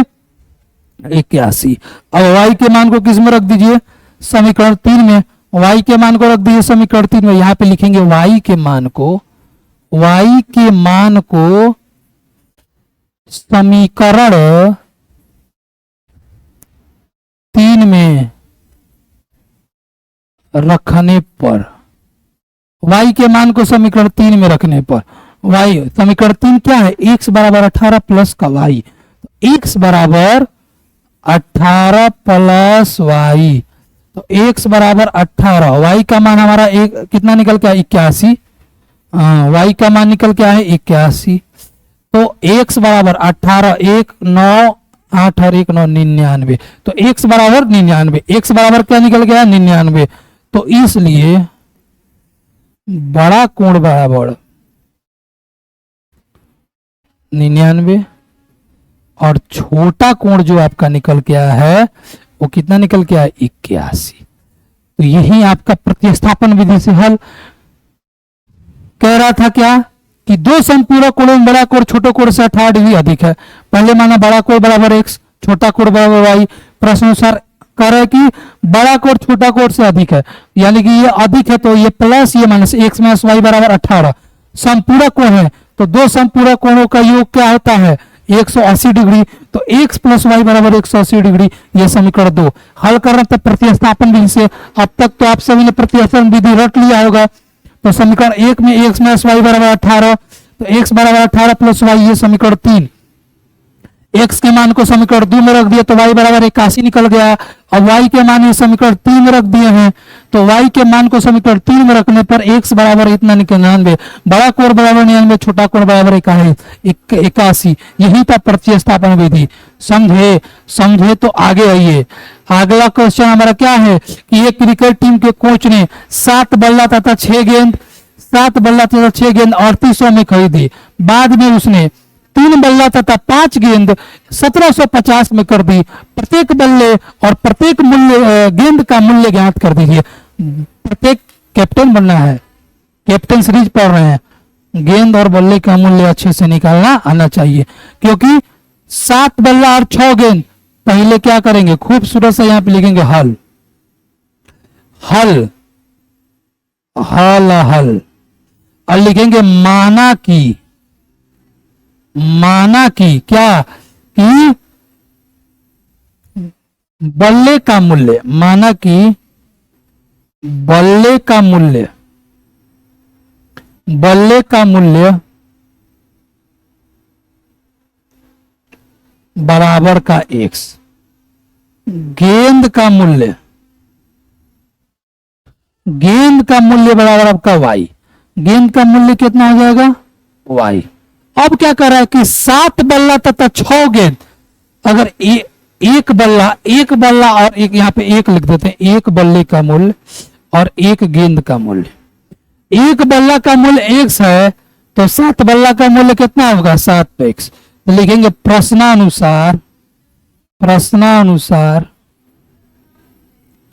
81। अब y के मान को किस में रख दीजिए, समीकरण 3 में, y के मान को रख दीजिए समीकरण 3 में, यहां पे लिखेंगे y के मान को समीकरण 3 में रखने पर, y के मान को समीकरण 3 में रखने पर, y समीकरण 3 क्या है, x बराबर 18 प्लस का y, x बराबर 18 प्लस y, तो x बराबर 18, y का मान हमारा एक कितना निकल के आया 81, y का मान निकल के आया 81, तो x बराबर 18, 1 9 8 और 1 9 99, तो x बराबर 99, x बराबर क्या निकल गया 99, तो इसलिए बड़ा कोण बराबर 99 और छोटा कोण जो आपका निकल के आया है वो कितना निकल के आया 81, तो यही आपका प्रतिस्थापन विधि से हल। कह रहा था क्या कि दो समपूरक कोणों में बड़ा कोण छोटे कोण से 18 डिग्री अधिक है, पहले माना बड़ा कोण बराबर x, छोटा कोण बराबर y, प्रश्न अनुसार कह रहा है कि बड़ा कोण छोटा कोण से अधिक है, यानी कि ये अधिक है तो ये प्लस ये माइनस, x माइनस वाई बराबर 18, समपूरक कोण है तो दो समपूरक कोणों का योग क्या होता है 180 डिग्री, तो x प्लस वाई बराबर 180 डिग्री, ये समीकरण 2 हल करना था प्रतिस्थापन विधि से। अब तक तो आप सभी ने प्रतिस्थापन विधि रट लिया होगा, तो समीकरण 1 में x माइनस वाई बराबर 18, तो x बराबर 18 प्लस वाई, ये समीकरण 3, x के मान को समीकरण 2 में रख दिया तो y बराबर 81 निकल गया। अब y के मान समीकरण 3 में रख दिए हैं, तो y के मान को समीकरण 3 में रखने पर x बराबर इतना 99, बड़ा कोण बराबर 99, छोटा कोण बराबर 81, यही था प्रतिस्थापन विधि। समझे तो आगे आइए। अगला क्वेश्चन हमारा क्या है कि एक क्रिकेट टीम के कोच ने 7 बल्ला तथा 6 गेंद 3800 में खरीदी, बाद में उसने 3 बल्ला तथा 5 गेंद 1750 में कर दी, प्रत्येक बल्ले और प्रत्येक मूल्य गेंद का मूल्य ज्ञात कर दीजिए। प्रत्येक कैप्टन बनना है, कैप्टन सीरीज पढ़ रहे हैं, गेंद और बल्ले का मूल्य अच्छे से निकालना आना चाहिए, क्योंकि 7 बल्ला और 6 गेंद। पहले क्या करेंगे, खूबसूरत से यहां पे लिखेंगे हल हल हल हल, और लिखेंगे माना की क्या कि बल्ले का मूल्य, माना कि बल्ले का मूल्य बराबर का x, गेंद का मूल्य बराबर आपका y, गेंद का मूल्य कितना हो जाएगा y। अब क्या कर रहा है कि 7 बल्ला तथा 6 गेंद, अगर एक बल्ला और एक यहां पे एक लिख देते हैं, एक बल्ले का मूल्य और एक गेंद का मूल्य। एक बल्ला का मूल्य x है तो 7 बल्ला का मूल्य कितना होगा 7x। तो लिखेंगे प्रश्नानुसार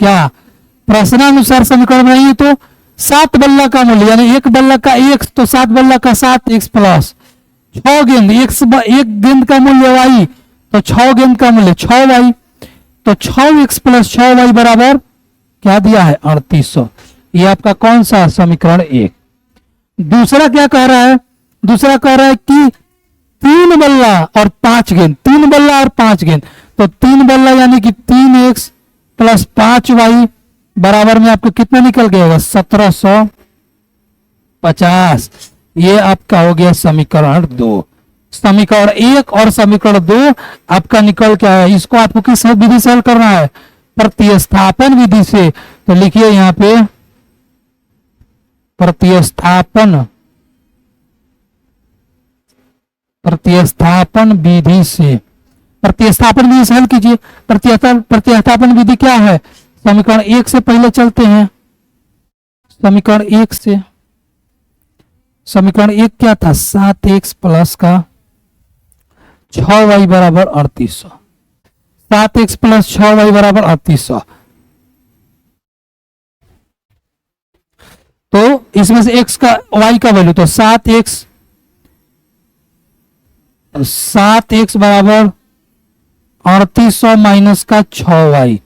क्या प्रश्नानुसार समीकरण बनाइए तो 7 बल्ला का मूल्य यानी एक बल्ला का x तो 7 बल्ला का 7x प्लस 6 गेंद एक गेंद का मूल्य y तो 6 गेंद का मूल्य 6y तो 6x प्लस 6y बराबर क्या दिया है 3800। ये आपका कौन सा समीकरण 1। दूसरा क्या कह रहा है, दूसरा कह रहा है कि 3 बल्ला और 5 गेंद, 3 बल्ला और 5 गेंद तो 3 बल्ला यानी कि 3x प्लस 5y बराबर में आपको कितना निकल गया 1750। ये आपका हो गया समीकरण 2। समीकरण 1 और समीकरण 2 आपका निकल क्या है। इसको आपको किस विधि से हल करना है प्रतिस्थापन विधि से। तो लिखिए यहां पे प्रतिस्थापन विधि से, प्रतिस्थापन विधि से हल कीजिए। प्रतिस्थापन विधि क्या है, समीकरण 1 से पहले चलते हैं। समीकरण 1 से, समीकरण 1 क्या था 7x प्लस का 6y बराबर 3800। 7x प्लस 6y बराबर 3800। तो इसमें से x का y का वैल्यू तो 7x बराबर 3800 माइनस का 6y।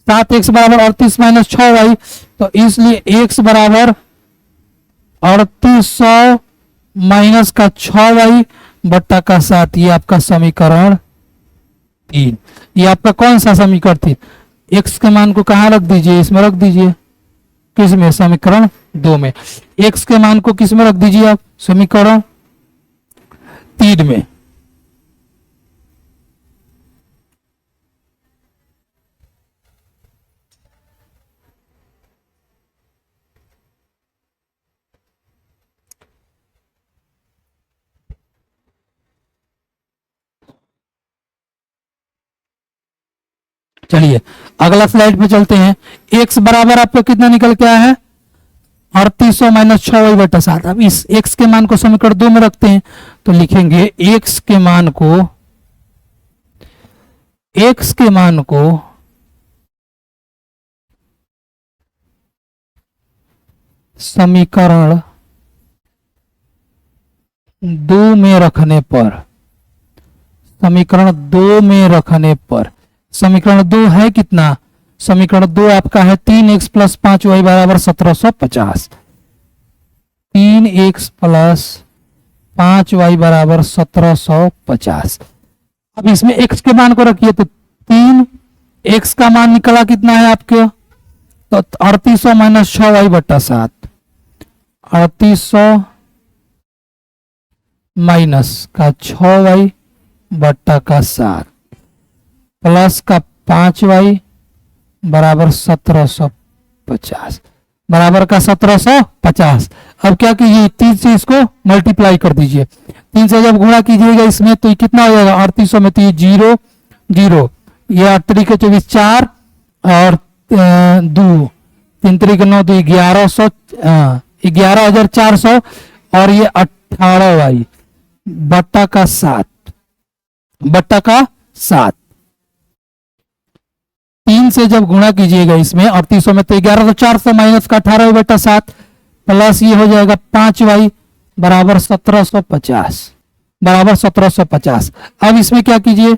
7x बराबर 38 माइनस 6y तो इसलिए x बराबर 3800 माइनस का 6y बट्टा का 7। ये आपका समीकरण 3। ये आपका कौन सा समीकरण 3। x के मान को कहां रख दीजिए, इसमें रख दीजिए। किस में, समीकरण 2 में। x के मान को किस में रख दीजिए आप, समीकरण 3 में। चलिए अगला स्लाइड पे चलते हैं। x बराबर आपको कितना निकल के आया है 3800 माइनस 6y बटा 7। अब इस x के मान को समीकरण 2 में रखते हैं तो लिखेंगे x के मान को समीकरण 2 में रखने पर, समीकरण 2 में रखने पर, समीकरण 2 है कितना, समीकरण 2 आपका है 3x प्लस 5y बराबर 1750। 3x प्लस 5y बराबर 1750। अब इसमें x के मान को रखिए तो 3x का मान निकला कितना है आपके तो 3800 माइनस 6y बट्टा 7। 3800 माइनस का 6y बट्टा का 7 प्लस का 5y बराबर 1750 बराबर का 1750। अब क्या कीजिए 3 से इसको मल्टीप्लाई कर दीजिए। 3 से जब गुणा कीजिएगा इसमें तो ये कितना हो जाएगा 3800 में तो ये 0 0, ये 8 3 के 24 4 और 2 3 3 के 9 तो 1100 11400 और ये 18y बट्टा का 7 3 से जब गुणा कीजिएगा इसमें 3800 में तो 11400 माइनस का 18 बटा 7 प्लस ये हो जाएगा 5y बराबर 1750। अब इसमें क्या कीजिए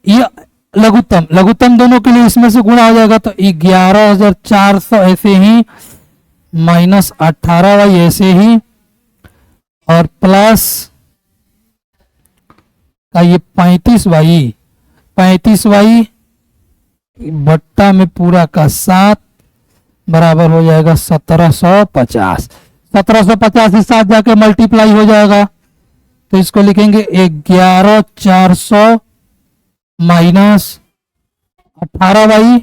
ये लघुत्तम दोनों के लिए इसमें से गुणा हो जाएगा तो 11400 ऐसे ही माइनस 18y ऐसे ही और प्लस का ये 35y बट्टा में पूरा का 7 बराबर हो जाएगा 1750। 1750 इस साथ जाके मल्टीप्लाई हो जाएगा तो इसको लिखेंगे 11400 माइनस 18y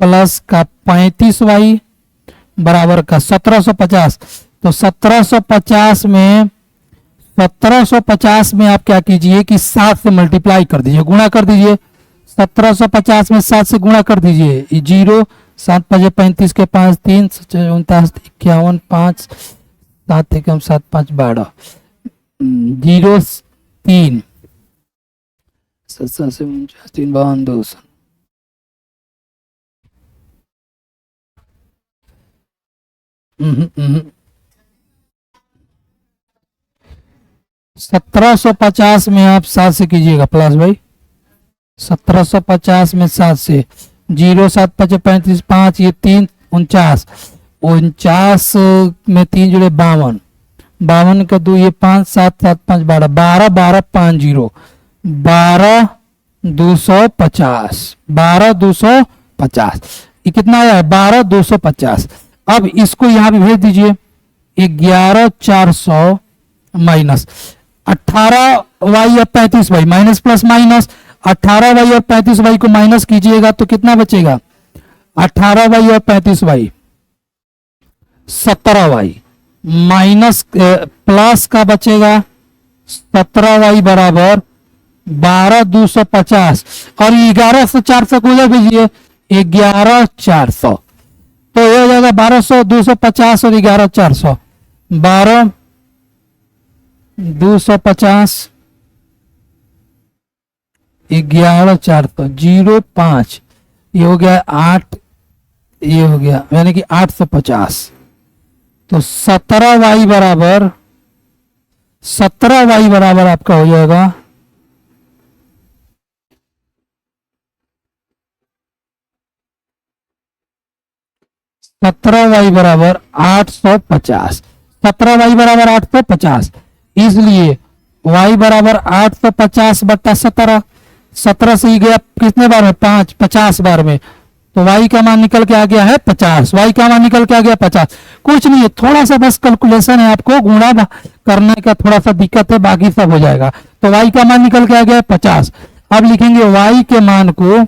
प्लस का 35y बराबर का 1750। तो 1750 में आप क्या कीजिए कि 7 से मल्टीप्लाई कर दीजिए, गुणा कर दीजिए। 1750 में 7 से गुणा कर दीजिए, 0 7 5 35 के 5 3 49 51 5 7 एकम 7 5 12 0 3 7 7 से 3 52 2 1750 में आप 7 से कीजिएगा प्लस भाई, 1750 में 7 से 0 7 5 35 5 ये 3 49 49 में 3 जुड़े 52 52 का 2 ये 5 7 7 5 12 12 12 5 0 12 250 12 250 ये कितना आया है 12 250। अब इसको यहाँ पे भेज दीजिए 11 400 माइनस 18 वाई और 35 Y minus plus minus 18 Y और 35 वाई को माइनस कीजिएगा तो कितना बचेगा 18 वाई और 35 वाई 17 वाई माइनस प्लस का बचेगा 17 वाई बराबर 12 250 और 11 से 400 को उधर भेजिए 11 400 तो ये हो जाएगा 1200 250 और 11 400 12 250 11 400 0 5 ये हो गया 8 ये हो गया यानी कि 850 तो 17 वाई बराबर आपका हो जाएगा 17 वाई बराबर 850 17 वाई बराबर 850 इसलिए y बराबर 850 बट्टा 17 17 से ही गया कितने बार में 5 50 बार में तो y का मान निकल के आ गया है 50 y का मान निकल के आ गया 50। कुछ नहीं है थोड़ा सा बस कैलकुलेशन है आपको गुणा करने का थोड़ा सा दिक्कत है बाकी सब हो जाएगा। तो y का मान निकल के आ गया है 50। अब लिखेंगे y के मान को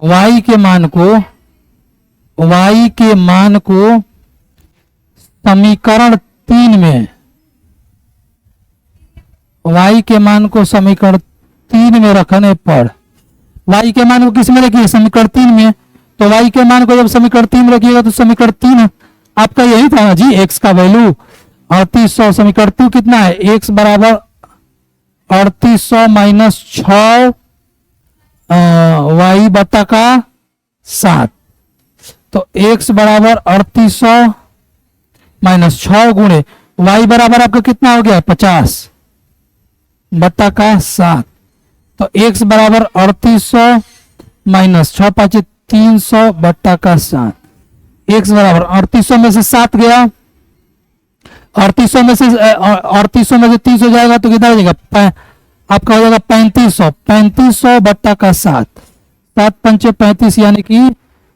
y के मान को समीकरण 3 में y के मान को समीकरण 3 में रखने पर y के मान को किस में रखिए समीकरण 3 में तो y के मान को जब समीकरण 3 में रखिएगा तो समीकरण 3 आपका यही था ना जी x का वैल्यू 3800 समीकरण 2 कितना है x बराबर 3800 माइनस 6 y बटा का 7 तो x बराबर 3800 माइनस 6 गुणे y बराबर आपका कितना हो गया 50 बटा का 7 तो x बराबर 3800 माइनस 6 5 300 बटा का 7 x बराबर 3800 में से 7 गया 3800 में से 30 हो जाएगा तो कितना हो जाएगा आपका हो जाएगा 3500 बट्टा का 7 7 पंचे 35 यानी कि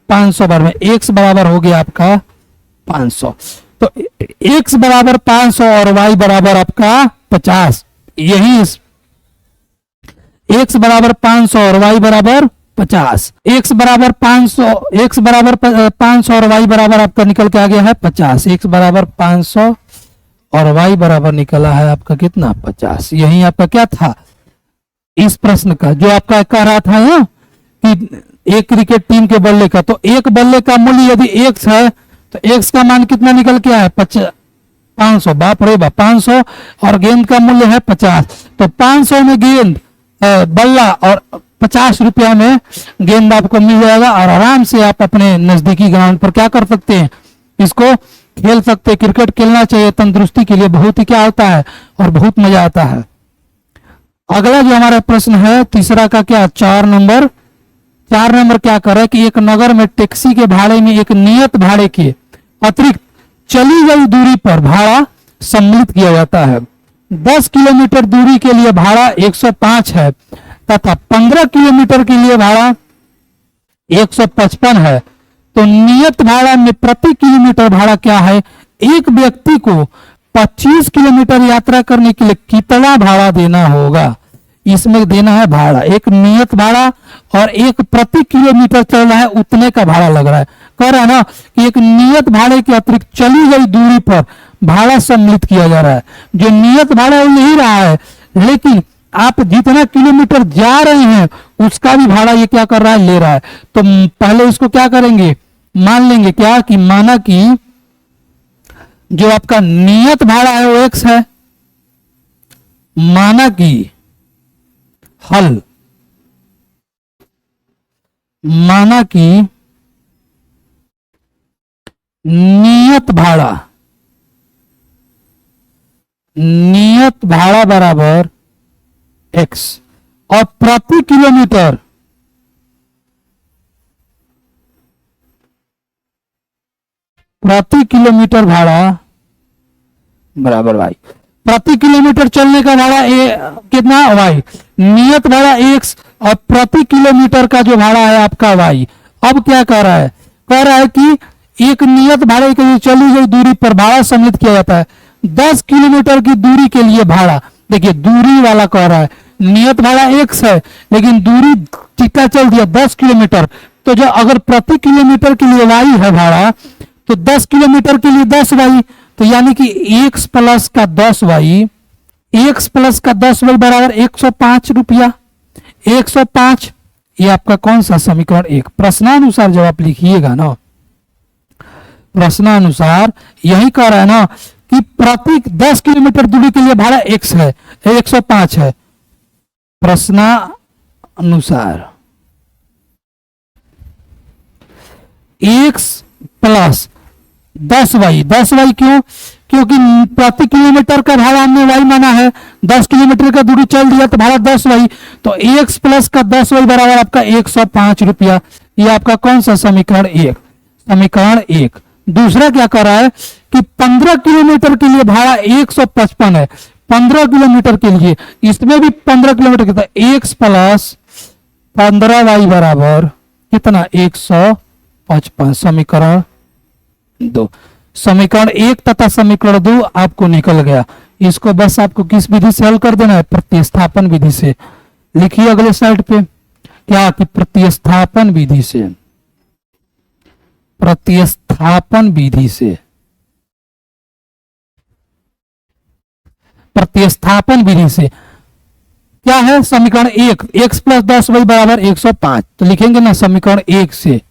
500 बार में x बराबर हो गया आपका 500 तो x बराबर 500 और y बराबर आपका 50 यही x बराबर 500 और y बराबर 50 x बराबर 500 और y बराबर आपका निकल के आ गया है 50 x बराबर 500 और y बराबर निकला है आपका कितना 50। यही आपका क्या था इस प्रश्न का जो आपका कह रहा था ना कि एक क्रिकेट टीम के बल्ले का तो एक बल्ले का मूल्य यदि x है तो x का मान कितना निकल के आया 500 बाप रे बाप 500 और गेंद का मूल्य है 50 तो 500 में गेंद बल्ला और 50 रुपया में गेंद आपको मिल जाएगा और आराम से आप अपने नजदीकी ग्राउंड पर क्या कर सकते हैं इसको खेल सकते हैं। क्रिकेट खेलना चाहिए तंदुरुस्ती के लिए बहुत ही क्या होता है और बहुत मजा आता है। अगला जो हमारा प्रश्न है तीसरा का क्या 4 नंबर क्या कर रहा है कि एक नगर में टैक्सी के भाड़े में एक नियत भाड़े के अतिरिक्त चली गई दूरी पर भाड़ा सम्मिलित किया जाता है। 10 किलोमीटर दूरी के लिए भाड़ा 105 है तथा 15 किलोमीटर के लिए भाड़ा 155 है तो नियत भाड़ा में प्रति किलोमीटर भाड़ा क्या है। एक व्यक्ति को 25 किलोमीटर यात्रा करने के लिए कितना भाड़ा देना होगा। इसमें देना है भाड़ा एक नियत भाड़ा और एक प्रति किलोमीटर चल रहा है उतने का भाड़ा लग रहा है। कह रहा है ना कि एक नियत भाड़े के अतिरिक्त चली गई दूरी पर भाड़ा सम्मिलित किया जा रहा है। जो नियत भाड़ा वो यही रहा है लेकिन आप जितना किलोमीटर जा रहे हैं उसका भी भाड़ा ये क्या कर रहा है, ले रहा है। तो पहले इसको क्या करेंगे, मान लेंगे क्या कि माना कि जो आपका नियत भाड़ा है वो एक्स है, माना कि हल, माना कि नियत भाड़ा बराबर एक्स और प्रति किलोमीटर भाड़ा बराबर वाई। प्रति किलोमीटर चलने का भाड़ा कितना, वाई। नियत भाड़ा एक्स और प्रति किलोमीटर का जो भाड़ा है आपका वाई। अब क्या कह रहा है, कह रहा है कि एक नियत भाड़े के लिए चली गई दूरी पर भाड़ा सम्मिलित किया जाता है। 10 किलोमीटर की दूरी के लिए भाड़ा, देखिए दूरी वाला कह रहा है, नियत भाड़ा एक्स है लेकिन दूरी टिक्का चल दिया 10 किलोमीटर। तो जो अगर प्रति किलोमीटर के लिए वाई है भाड़ा, तो 10 किलोमीटर के लिए 10 वाई, तो यानी कि एक्स प्लस का 10 वाई, एक्स प्लस का 10 वाई बराबर 105 रुपया। 105 ये आपका कौन सा समीकरण एक। प्रश्नानुसार जब आप लिखिएगा ना, प्रश्नानुसार यही कह रहा है ना कि प्रति 10 किलोमीटर दूरी के लिए भाड़ा एक्स है, 105 है। प्रश्नानुसार एक्स प्लस 10 वाई, 10 वाई क्यों, क्योंकि प्रति किलोमीटर का भाड़ा हमने वाई माना है, 10 किलोमीटर का दूरी चल दिया तो भाड़ा 10 वाई, तो एक्स प्लस का 10 वाई बराबर आपका 105 रुपया। ये आपका कौन सा समीकरण एक, समीकरण एक। दूसरा क्या कर रहा है कि 15 किलोमीटर के लिए भाड़ा 155 है, 15 किलोमीटर के लिए, इसमें भी 15 किलोमीटर कितना, एक्स प्लस 15 वाई बराबर कितना, 155। समीकरण दो, समीकरण एक तथा समीकरण दो आपको निकल गया। इसको बस आपको किस विधि से हल कर देना है, प्रतिस्थापन विधि से। लिखिए अगले साइड पे क्या कि प्रतिस्थापन विधि से, प्रतिस्थापन विधि से, प्रतिस्थापन विधि से क्या है, समीकरण एक, एक्स प्लस 10 वाई बराबर 105। तो लिखेंगे ना समीकरण एक से,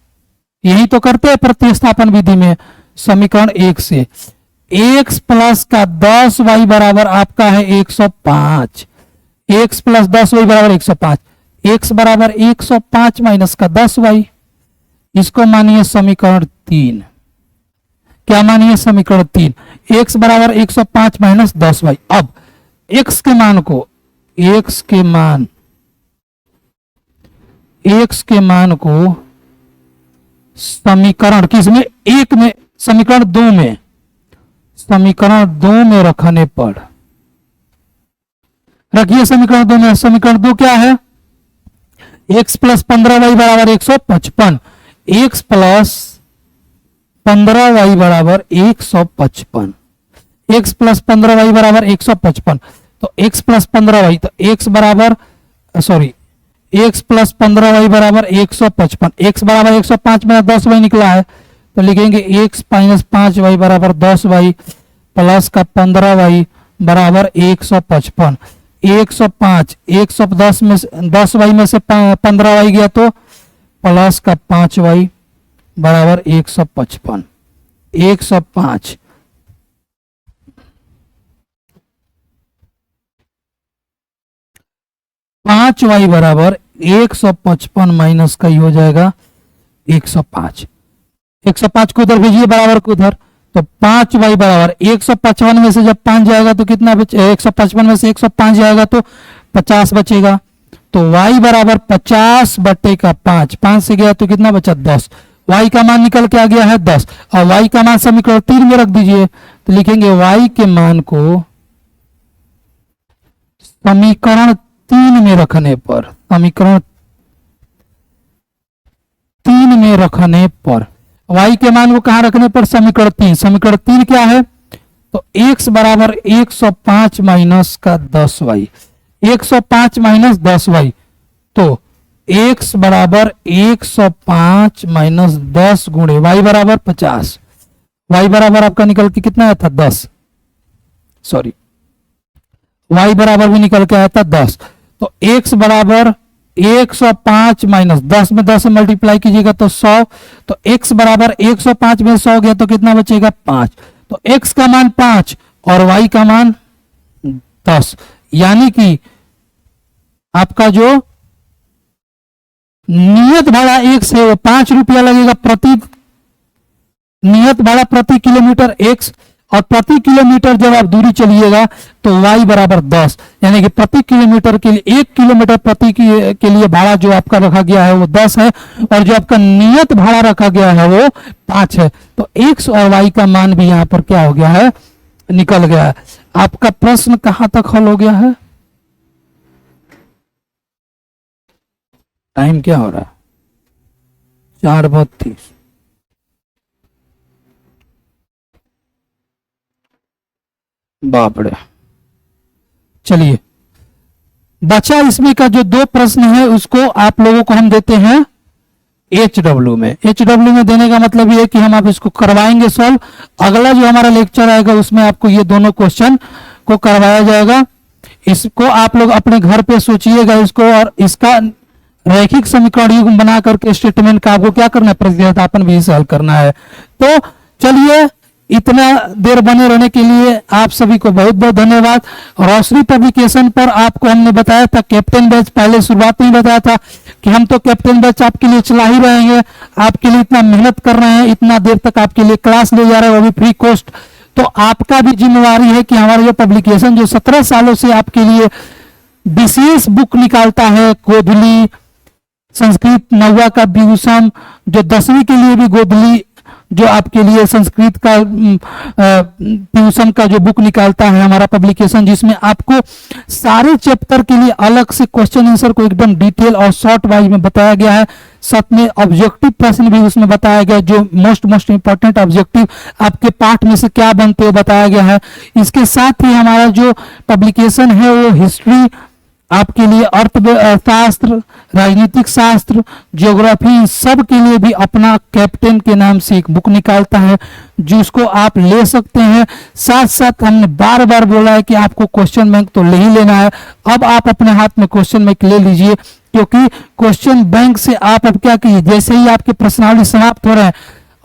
यही तो करते हैं प्रतिस्थापन विधि में। समीकरण एक से एक्स प्लस का 10 वाई बराबर आपका है 105, एक्स प्लस 10 वाई बराबर 105, एक्स बराबर 105 माइनस का 10 वाई, इसको मानिए समीकरण तीन। क्या मानिए, समीकरण तीन, एक्स बराबर 105 माइनस 10 वाई। अब एक्स के मान को, एक्स के मान को समीकरण किसमें, एक में, समीकरण दो में, समीकरण दो में रखने पर, रखिए समीकरण दो में। समीकरण दो क्या है, एक्स प्लस 15 वाई बराबर 155, एक्स प्लस 15 वाई बराबर 155, एक्स प्लस 15 वाई बराबर 155। तो एक्स प्लस 15 वाई, तो एक्स बराबर, सॉरी, एक्स प्लस 15 वाई बराबर 155, एक्स बराबर 105 में 10 वाई निकला है, तो लिखेंगे एक्स माइनस 5 वाई बराबर 10 वाई प्लस का 15 वाई बराबर 155। 105, 110 में 10 वाई में से 15 वाई गया तो प्लस का 5 वाई बराबर 155। 105 5 वाई बराबर 155 माइनस का ही हो जाएगा 105। 105 को उधर भेजिए, बराबर को उधर, तो 5 वाई बराबर 155 में से जब 5 जाएगा तो कितना बचे, 155 में से 105 जाएगा तो 50 बचेगा। तो वाई बराबर 50 बटे का 5, 5 से गया तो कितना बचा, 10। वाई का मान निकल के आ गया है 10, और वाई का मान समीकरण 3 में रख दीजिए। तो लिखेंगे वाई के मान को समीकरण 3 में रखने पर, समीकरण 3 में रखने पर, y के मान को कहां रखने पर, समीकरण 3। समीकरण 3 क्या है, तो x बराबर 105 माइनस का 10 वाई, 105 माइनस 10 वाई, तो x बराबर 105 माइनस 10 गुणे y बराबर 50। y बराबर आपका निकल के कितना आया था, 10, सॉरी, y बराबर भी निकल के आया था 10। तो x बराबर 105 माइनस 10 में 10 से मल्टीप्लाई कीजिएगा तो 100। तो x बराबर 105 में 100 गया तो कितना बचेगा 5। तो x का मान 5 और y का मान 10, यानी कि आपका जो नियत भाड़ा x है वो 5 रुपया लगेगा प्रति नियत भाड़ा प्रति किलोमीटर x, और प्रति किलोमीटर जब आप दूरी चलिएगा तो y बराबर 10, यानी कि प्रति किलोमीटर के लिए 1 किलोमीटर प्रति के लिए भाड़ा जो आपका रखा गया है वो 10 है, और जो आपका नियत भाड़ा रखा गया है वो 5 है। तो x और y का मान भी यहां पर क्या हो गया है, निकल गया है। आपका प्रश्न कहां तक हल हो गया है? टाइम क्या हो रहा है? 4:32। बाप रे। चलिए, बचा इसमें का जो 2 प्रश्न है उसको आप लोगों को हम देते हैं HW में। HW में देने का मतलब ये है कि हम आप इसको करवाएंगे सॉल्व। अगला जो हमारा लेक्चर आएगा उसमें आपको ये दोनों क्वेश्चन को करवाया जाएगा। इसको आप लोग अपने घर पे सोचिएगा इसको, और इसका रैखिक समीकरण युग्म बना करके स्टेटमेंट का आपको क्या करना है, प्रतिस्थापन भी हल करना है। तो चलिए, इतना देर बने रहने के लिए आप सभी को बहुत बहुत धन्यवाद। रोशनी पब्लिकेशन पर आपको हमने बताया था कैप्टन बैच, पहले शुरुआत में बताया था कि हम तो कैप्टन बैच आपके लिए चला ही रहेंगे, आपके लिए इतना मेहनत कर रहे हैं, इतना देर तक आपके लिए क्लास ले जा रहे हैं, वो भी फ्री कॉस्ट। तो आपका भी जिम्मेवारी है कि हमारा जो पब्लिकेशन जो 17 सालों से आपके लिए विशेष बुक निकालता है, गोधली संस्कृत नौवा का व्यूसम, जो 10वीं के लिए भी गोधली जो आपके लिए संस्कृत का ट्यूशन का जो बुक निकालता है हमारा पब्लिकेशन, जिसमें आपको सारे चैप्टर के लिए अलग से क्वेश्चन आंसर को एकदम डिटेल और शॉर्ट वाइज में बताया गया है। साथ में ऑब्जेक्टिव प्रश्न भी उसमें बताया गया, जो मोस्ट इंपॉर्टेंट ऑब्जेक्टिव आपके पाठ में से क्या बनते हैं बताया गया है। इसके साथ ही हमारा जो पब्लिकेशन है वो हिस्ट्री, आपके लिए अर्थशास्त्र, राजनीतिक शास्त्र, ज्योग्राफी, सब के लिए भी अपना कैप्टन के नाम से एक बुक निकालता है जिसको आप ले सकते हैं। साथ साथ हमने बार बार बोला है कि आपको क्वेश्चन बैंक तो ले ही लेना है। अब आप अपने हाथ में क्वेश्चन बैंक ले लीजिए, क्योंकि क्वेश्चन बैंक से आप अब क्या कीजिए, जैसे ही आपके प्रश्नावली समाप्त हो रहे हैं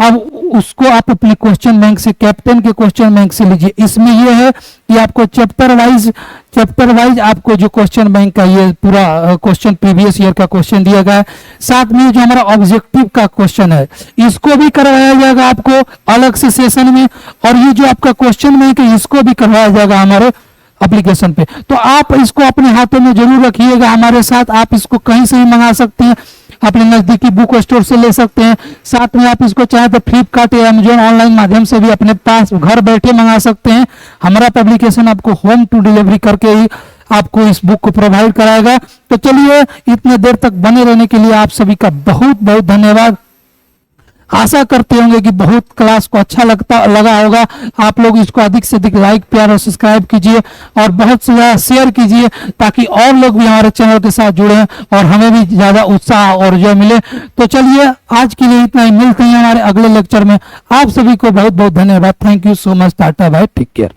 अब उसको आप अपने क्वेश्चन बैंक से, कैप्टन के क्वेश्चन बैंक से लीजिए। इसमें यह है कि आपको चैप्टर वाइज आपको जो क्वेश्चन बैंक का ये पूरा क्वेश्चन प्रीवियस ईयर का क्वेश्चन दिया गया है। साथ में जो हमारा ऑब्जेक्टिव का क्वेश्चन है इसको भी करवाया जाएगा आपको अलग से सेशन में, और ये जो आपका क्वेश्चन बैंक है इसको भी करवाया जाएगा हमारे एप्लीकेशन पे। तो आप इसको अपने हाथों में जरूर रखिएगा हमारे साथ। आप इसको कहीं से भी मंगा सकते हैं, अपने नजदीकी बुक स्टोर से ले सकते हैं। साथ में आप इसको चाहे तो फ्लिपकार्ट या अमेजोन ऑनलाइन माध्यम से भी अपने पास घर बैठे मंगा सकते हैं। हमारा पब्लिकेशन आपको होम टू डिलीवरी करके ही आपको इस बुक को प्रोवाइड कराएगा। तो चलिए, इतने देर तक बने रहने के लिए आप सभी का बहुत बहुत धन्यवाद। आशा करते होंगे कि बहुत क्लास को अच्छा लगा होगा। आप लोग इसको अधिक से अधिक लाइक, प्यार और सब्सक्राइब कीजिए, और बहुत से ज्यादा शेयर कीजिए, ताकि और लोग भी हमारे चैनल के साथ जुड़े और हमें भी ज्यादा उत्साह और जो मिले। तो चलिए, आज के लिए इतना ही। मिलते हैं हमारे अगले लेक्चर में। आप सभी को बहुत बहुत धन्यवाद। Thank you so much. Tata bye, take care.